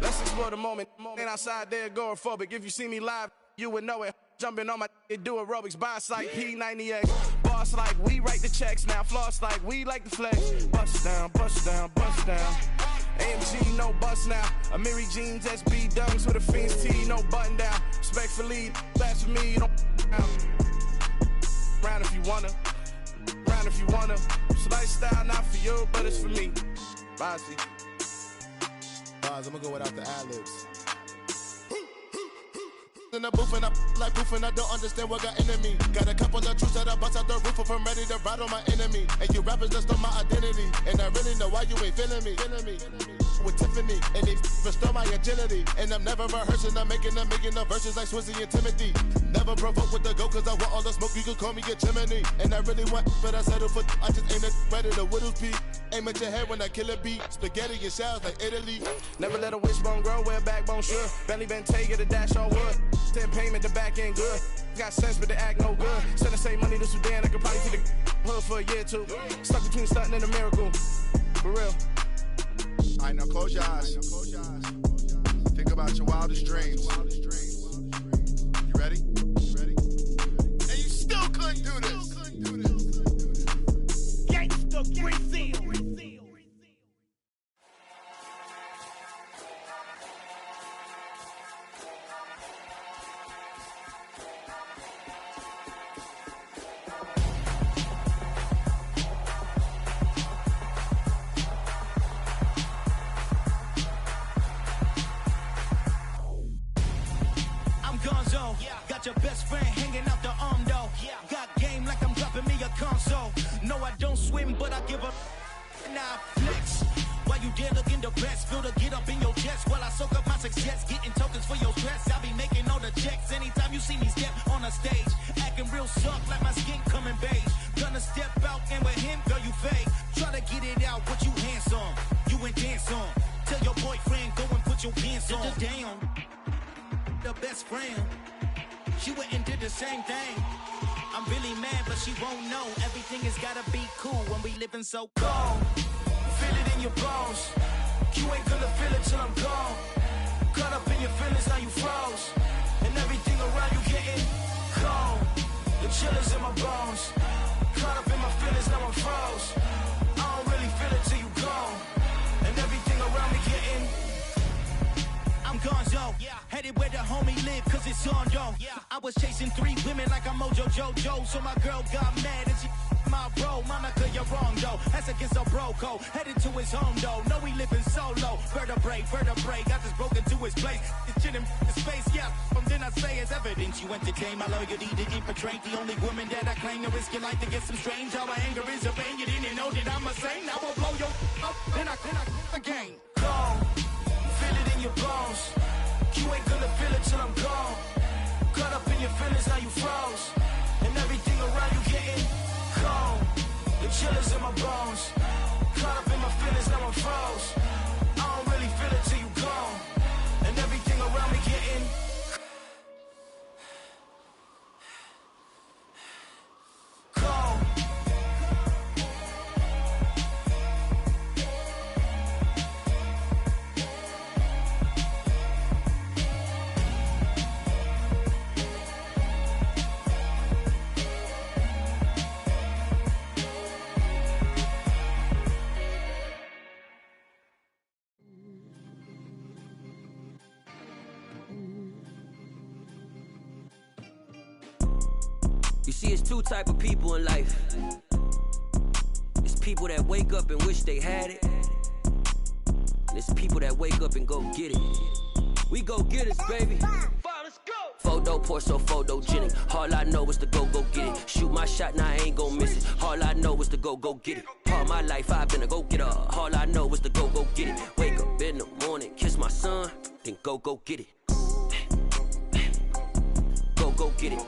Let's explore the moment. Ain't outside there agoraphobic. If you see me live, you would know it. Jumping on my do aerobics, boss like P90X. Boss like we write the checks now. Floss like we like the flex. Bust down, bust down, bust down. AMG, no bust now. Amiri jeans, SB dunks with a Fiends T, no button down. Respectfully, that's for me, you don't round if you wanna. Round if you wanna. So lifestyle not for you, but it's for me. Bossy. Boz, I'm gonna go without the ad-libs. In the booth and I like proof and I don't understand what got into me. Got a couple of truths that I bust out the roof if I'm ready to ride on my enemy. And you rappers just on my identity. And I really know why you ain't feeling me. With Tiffany and they restore my agility. And I'm never rehearsing, I'm making them verses like Swizzy and Timothy. Never provoke with the go cause I want all the smoke, you can call me a chimney. And I really want, but I settle for I just aim at ready to whittles pee. Aim at your head when I kill a beat. Spaghetti and shells like Italy. Never let a wishbone grow where a backbone should. Belly been taking the dash all wood. 10 payment, the back end good. Got sense, but they act no good. Send the same money to Sudan, I could probably take the hood for a year or two. Stuck between stunting and a miracle. For real. Alright, now close your eyes. Think about your wildest dreams. You ready? And you still couldn't do this. Gangsta Brazil. Your best friend hanging out the arm though. Got game like I'm dropping me a console. No, I don't swim, but I give a now flex. While you there looking the best, feel the get up in your chest while I soak up my success, getting tokens for your stress. I be making all the checks anytime you see me step on a stage, acting real soft like my skin coming beige. Gonna step out and with him, girl, you fake. Try to get it out, but you handsome. You ain't dance on. Tell your boyfriend go and put your pants on. Down. The best friend. She went and did the same thing. I'm really mad, but she won't know. Everything has gotta be cool when we living so cold. Feel it in your bones. You ain't gonna feel it till I'm gone. Caught up in your feelings, now you froze. And everything around you getting cold. The chill is in my bones. Caught up in my feelings, now I'm froze. I don't really feel it till you gone. And everything around me getting I'm gonzo, headed where the homie live, cause it's on though. I was chasing 3 women like I'm Mojo Jojo, so my girl got mad and she my bro, Monica, you're wrong, though. That's against a bro code. Headed to his home, though. No, we living solo. Vertebrae. Got this broken to his place. It's chin in his face, yeah. From then I say it's evidence. You entertain my loyalty to infiltrate. The only woman that I claim to risk your life to get some strange. All my anger is a pain. You didn't know that I'm a saint. Now I'll blow your up. Then I again. Gone. Feel it in your bones. You ain't gonna feel it till I'm gone. Caught up in your feelings, now you froze. And everything around you getting cold. The chillers in my bones. Caught up in my feelings, now I'm froze. I don't really feel it till you gone. And everything around me getting cold. You see, it's two type of people in life. It's people that wake up and wish they had it. And it's people that wake up and go get it. We go get it, baby. Photo poor, so photogenic. All I know is to go get it. Shoot my shot, now I ain't gon' miss it. All I know is to go get it. All my life I've been a go-getter. All I know is to go get it. Wake up in the morning, kiss my son, then go get it. Go get it.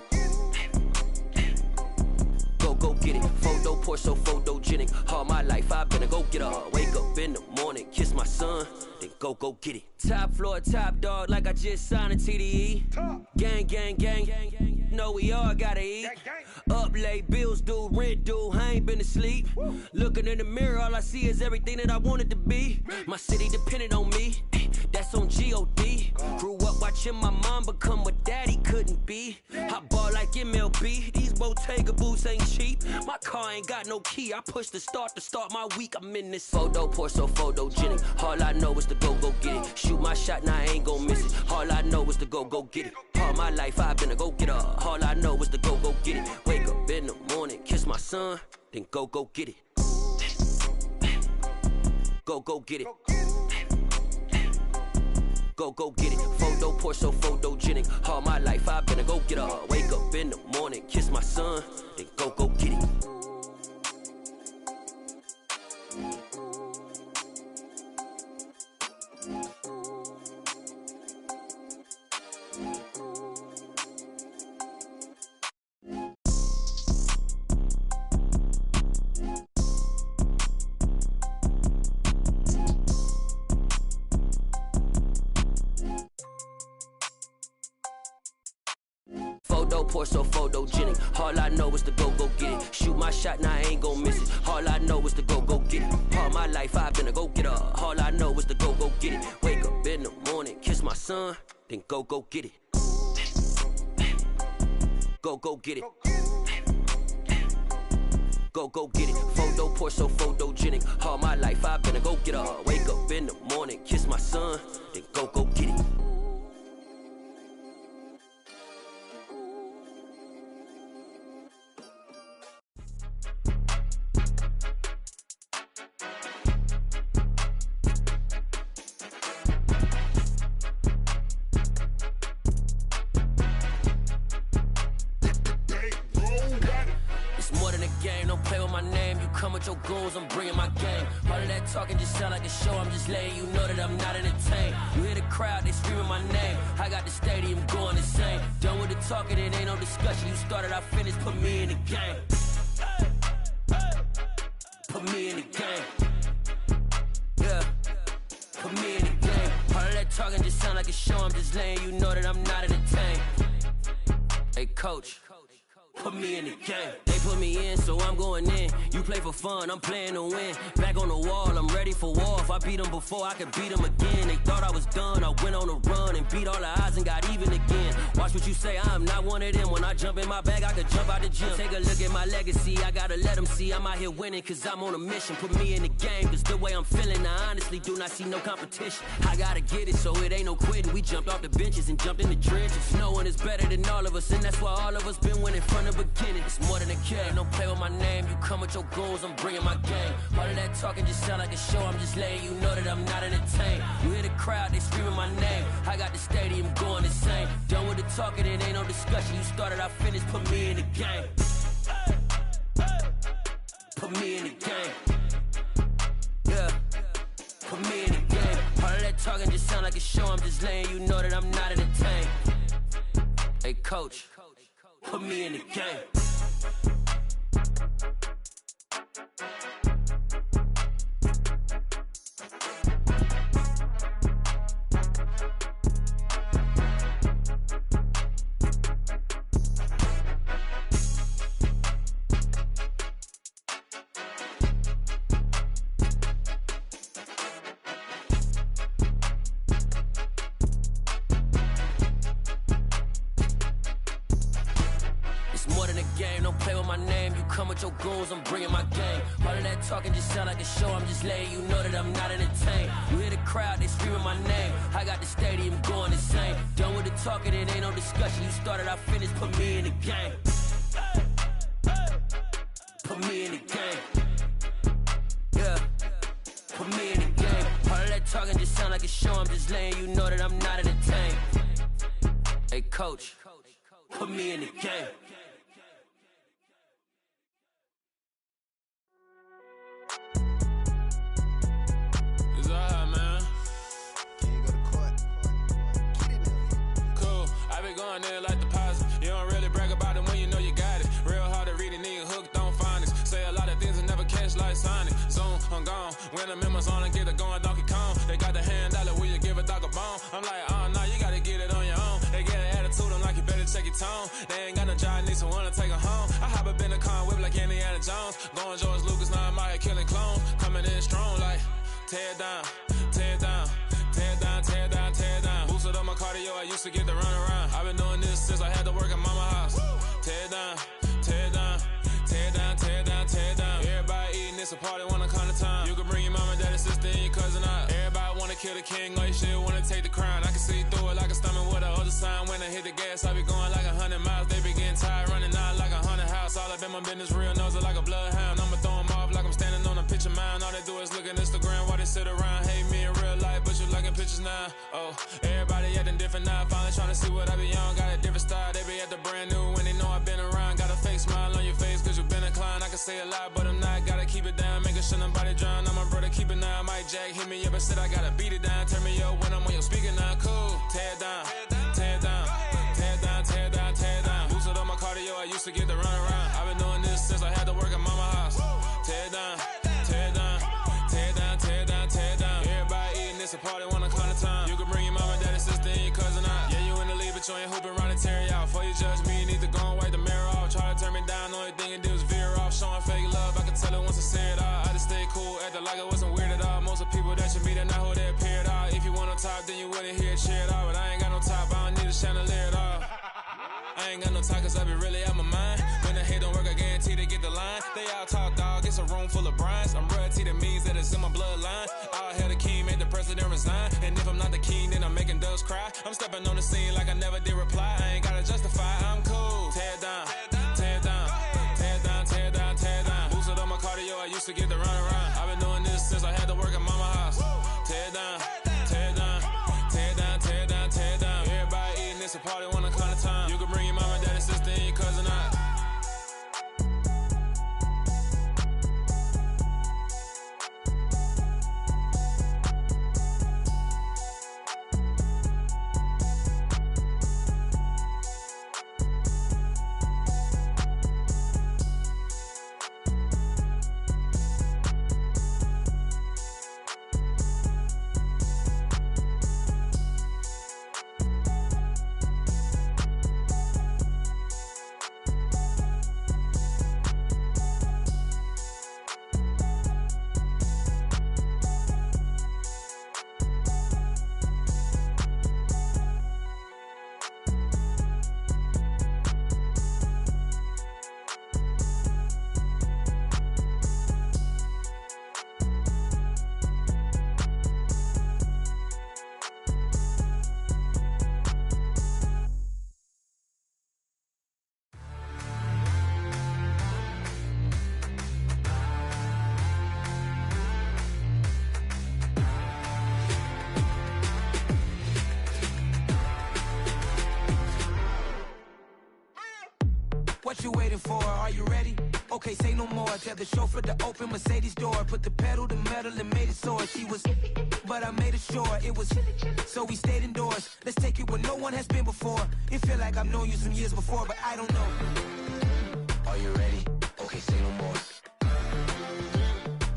Go get it. Photo poor, so photogenic. All my life I've been a go-getter. Wake up in the morning, kiss my son, then go get it. Top floor, top dog, like I just signed a TDE. Gang. Know we all gotta eat. Up late, bills due, rent due, I ain't been asleep. Looking in the mirror, all I see is everything that I wanted to be. My city depended on me, that's on G.O.D. Grew up watching my mom become what daddy couldn't be. I ball like MLB, these Bottega boots ain't cheap. My car ain't got no key, I push the start to start my week. I'm in this photo poor, so photogenic. All I know is to go get it. Shoot my shot, now I ain't gon' miss it. All I know is to go get it. All my life I've been a go-getter. All I know is to go get it. Wake up in the morning, kiss my son, then go get it. Go get it. Go get it. Photo poor, so photogenic. All my life I've been a go-getter. Wake up in the morning, kiss my son, then go get it. Photo poor, so photogenic. All I know is to go get it. Shoot my shot, now I ain't gon' miss it. All I know is to go get it. All my life I've been a go-getter. All I know is to go get it. Wake up in the morning, kiss my son, then go get it. Go get it. Go get it. Photo poor, so photogenic. All my life I've been a go-getter. Wake up in the morning, kiss my son, then go get it. Your goons, I'm bringing my game. All of that talking just sound like a show. I'm just letting you know that I'm not entertained. You hear the crowd, they screaming my name. I got the stadium going insane. Done with the talking, it ain't no discussion. You started, I finished, put me in the game. Put me in the game. Yeah, put me in the game. All of that talking just sound like a show. I'm just letting you know that I'm not entertained. Hey, coach, put me in the game. They put me in, so I'm going in. You play for fun, I'm playing to win. Back on the wall, I'm ready for war. If I beat them before, I could beat them again. They thought I was done, I went on a run and beat all the odds and got even again. Watch what you say, I'm not one of them. When I jump in my bag, I could jump out the gym. Take a look at my legacy, I gotta let them see I'm out here winning, cause I'm on a mission. Put me in the game, cause the way I'm feeling, I honestly do not see no competition. I gotta get it, so it ain't no quitting. We jumped off the benches and jumped in the trenches. No one is better than all of us, and that's why all of us been winning from the beginning. It's more than a game. Don't play with my name, you come with your goons, I'm bringing my game. All of that talking just sound like a show, I'm just letting you know that I'm not entertained. You hear the crowd, they screaming my name. I got the stadium going insane. Done with the talking, it ain't no discussion. You started, I finished, put me in the game. Put me in the game. Yeah, put me in the game. All of that talking just sound like a show, I'm just letting you know that I'm not entertained. Hey coach, put me in the game. Your goons, I'm bringing my game. All of that talking just sound like a show, I'm just letting you know that I'm not entertained. You hear the crowd, they screaming my name. I got the stadium going insane. Done with the talking, it ain't no discussion. You started, I finished, put me in the game. Put me in the game. Yeah, put me in the game. All of that talking just sound like a show, I'm just letting you know that I'm not entertained. Hey coach, put me in the game. Going there like deposit. You don't really brag about it when you know you got it. Real hard to read it, nigga hooked on phonics. Say a lot of things and never catch like Sonic. Zoom, I'm gone. When the memos on and get it going Donkey Kong. They got the $100, will you give a dog a bone? I'm like, oh no, you gotta get it on your own. They get an attitude, I'm like, you better check your tone. They ain't got no job, need someone to take her home. I hop up in the car and whip like Indiana Jones. Going George Lucas, now I'm out here killing clones. Coming in strong like, tear down, tear down. Tear down, tear down, tear down. Boosted up my cardio, I used to get to run around. I've been doing this since I had to work at mama house. Tear down, tear down, tear down, tear down, tear down. Everybody eating, it's a party, wanna come to time. You can bring your mama, daddy, sister, and your cousin out. Everybody wanna kill the king, like shit, wanna take the crown. I can see through it like a stomach with a other sign. When I hit the gas, I be going like 100 miles. They be getting tired, running out like 100 house. All up in my business, real nose it like a bloodhound. I'ma throw them off like I'm standing on a picture mound. All they do is look at Instagram while they sit around. Hate me in real life, but you liking pictures now. Oh, everybody acting different now. Finally trying to see what I be on. Got a different style, they be at the brand new when they know I've been around. Got a fake smile on your face cause you been inclined. I can say a lot, but I'm not. Gotta keep it down, making sure nobody drown. I'm my brother, keep it now. Mike Jack hit me up and said I gotta beat it down. Turn me up when I'm on your speaker now. Cool, tear down, tear down, tear down, tear down, tear down. Boosted up my cardio, I used to get to run around. I've been doing this since I had to work at mama house. Tear down, tear down, tear down, tear down, tear down. Everybody eating, it's a party, wanna come to time. You can bring your mama, daddy, sister, and your cousin out. Yeah, you in the league, but you ain't hooping around and tear out. Before you judge me, you need to go and wipe the mirror off. Try to turn me down, only thing you do is veer off. Showing fake love, I can tell it once I say it all. I just stay cool, acting like I wasn't weird at all. Most of the people that you meet are not who they appear at all. If you want on top, then you wouldn't hear it cheer at all. But I ain't got no top, I don't need a chandelier at all. I ain't got no talk cause I be really out my mind. When the hate don't work, I guarantee they get the line. They all talk, dog, it's a room full of brines. I'm royalty, that means that it's in my bloodline. All hail the king, made the president resign. And if I'm not the king, then I'm making doves cry. I'm stepping on the scene like I never did reply. I ain't gotta justify, I'm cool. Tear down, tear down, tear down, tear down, tear down. Boosted up my cardio, I used to get to run around. I've been doing this since I had to work at mama house. Tear down, tear down, tear down, tear down, tear down. Everybody eating, it's a party, wanna come to time. You can bring your mama, daddy, sister, and your cousin out. are you ready? Okay, say no more. Tell the chauffeur to open Mercedes door. Put the pedal to metal and made it soar. She was, but I made it sure it was. So we stayed indoors. Let's take it where no one has been before. It feel like I've known you some years before, but I don't know. Are you ready? Okay, say no more.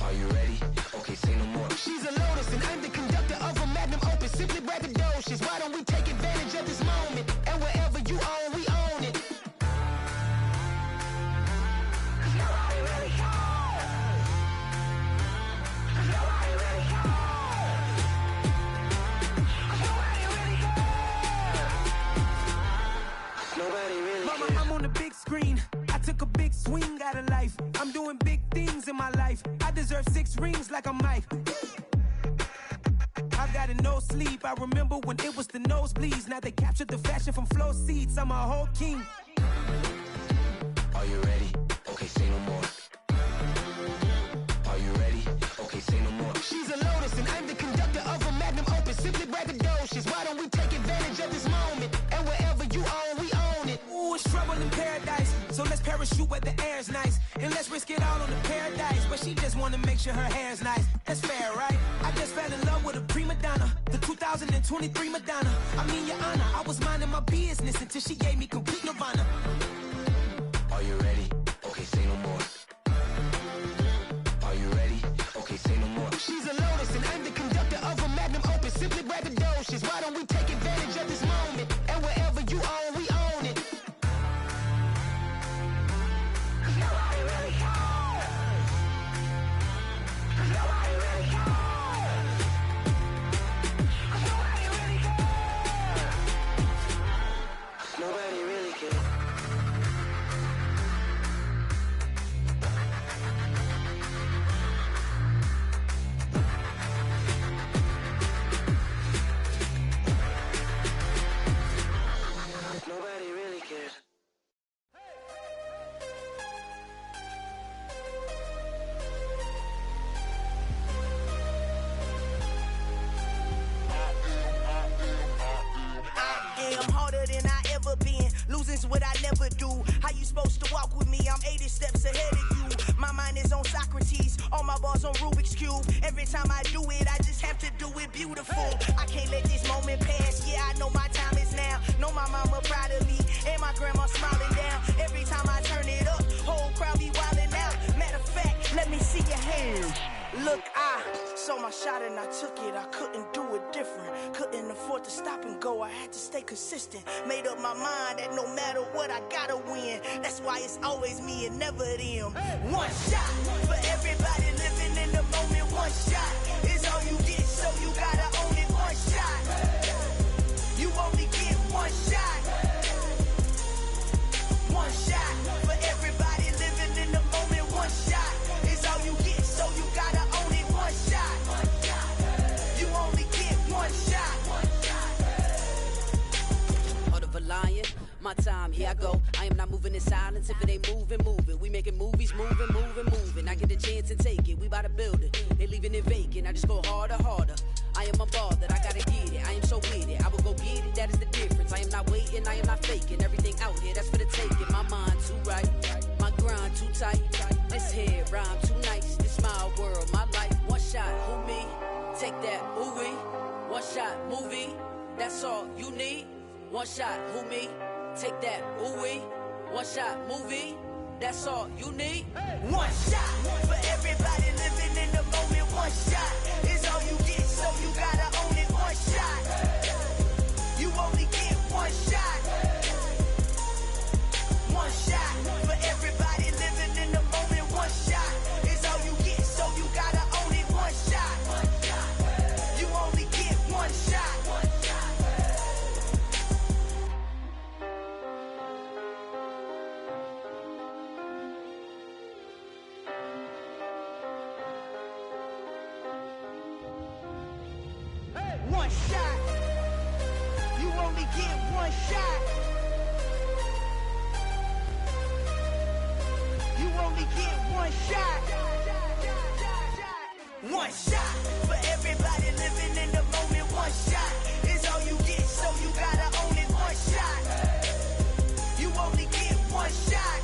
Are you ready? Okay, say no more. She's a Lotus and I'm the conductor of a Magnum Opus. Simply braggadocious. Why don't we take advantage of this moment? And wherever you own, we own it. Mama, I'm on the big screen. I took a big swing out of life. I'm doing big things in my life. I deserve 6 rings like a Mike. I've got no sleep. I remember when it was the nosebleeds. Now they captured the fashion from flow seats. I'm a whole king. Are you ready? Okay, say no more. Are you ready? Okay, say no more. She's a Lotus and I'm the conductor of a Magnum Opus. Simply braggadocious. Why don't we take advantage of this moment? And wherever you own, we own it. Ooh, it's trouble in paradise. So let's parachute where the air's nice. And let's risk it all on the paradise. But she just wanna make sure her hair's nice. That's fair, right? I just fell in love with a prima donna. The 2023 Madonna. I mean, your honor, I was minding my business until she gave me complete nirvana. Are you ready? Okay, say no more. Are you ready? Okay, say no more. She's a Lotus and I'm the conductor of a Magnum Opus. Simply braggadocious. Why don't we take advantage of this moment? And wherever you own, we own it. Nobody really cares. Nobody really cares. I am harder than I ever been. Losing's what I never do. How you supposed to walk with me? I'm 80 steps ahead of you. My mind is on Socrates. All my bars on Rubik's Cube. Every time I do it, I just have to do it beautiful. I can't let this moment pass. Yeah, I know my time is now. Know my mama proud of me. And my grandma smiling down. Every time I turn it up, whole crowd be wildin' out. Matter of fact, let me see your hands. Look, I saw my shot and I took it. I couldn't do it different. Couldn't afford to stop and go. I had to stay consistent. Made up my mind that no matter what, I gotta win. That's why it's always me and never them. One shot for everybody living in the moment. One shot is all you get, so you gotta own it. One shot. You only get one shot. One shot for everybody living in the moment. One shot is all you get, so you gotta own it. One shot. You only get one shot. Heart of a lion, my time, here I go. I am not moving in silence. If it ain't moving, moving. We making movies, moving. I get a chance and take it. We bout to build it. They leaving it vacant. I just go harder. I am a ball that I gotta get it. I am so with it. I will go get it. That is the difference. I am not waiting. I am not faking. Everything out here, that's for the taking. My mind too right. My grind too tight. This head rhyme too nice. This my world, my life. One shot, who me? Take that, ooh wee. One shot, movie. That's all you need. One shot, who me? Take that, ooh wee. One shot, movie. That's all you need. One shot for everybody living in the moment. One shot is all you get, so you gotta own it. One shot. You only get one shot. One shot for everybody living in the moment. One shot is all you get, so you gotta own it. One shot. You only get one shot. One shot. You only get one shot. You only get one shot. One shot for everybody living in the moment. One shot is all you get, so you gotta own it. One shot. You only get one shot.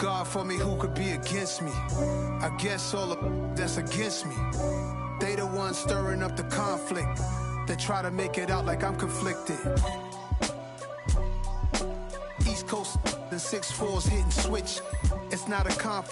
God for me, who could be against me? I guess all the that's against me. They the ones stirring up the conflict. They try to make it out like I'm conflicted. East Coast, the 6'4's hitting switch. It's not a conflict.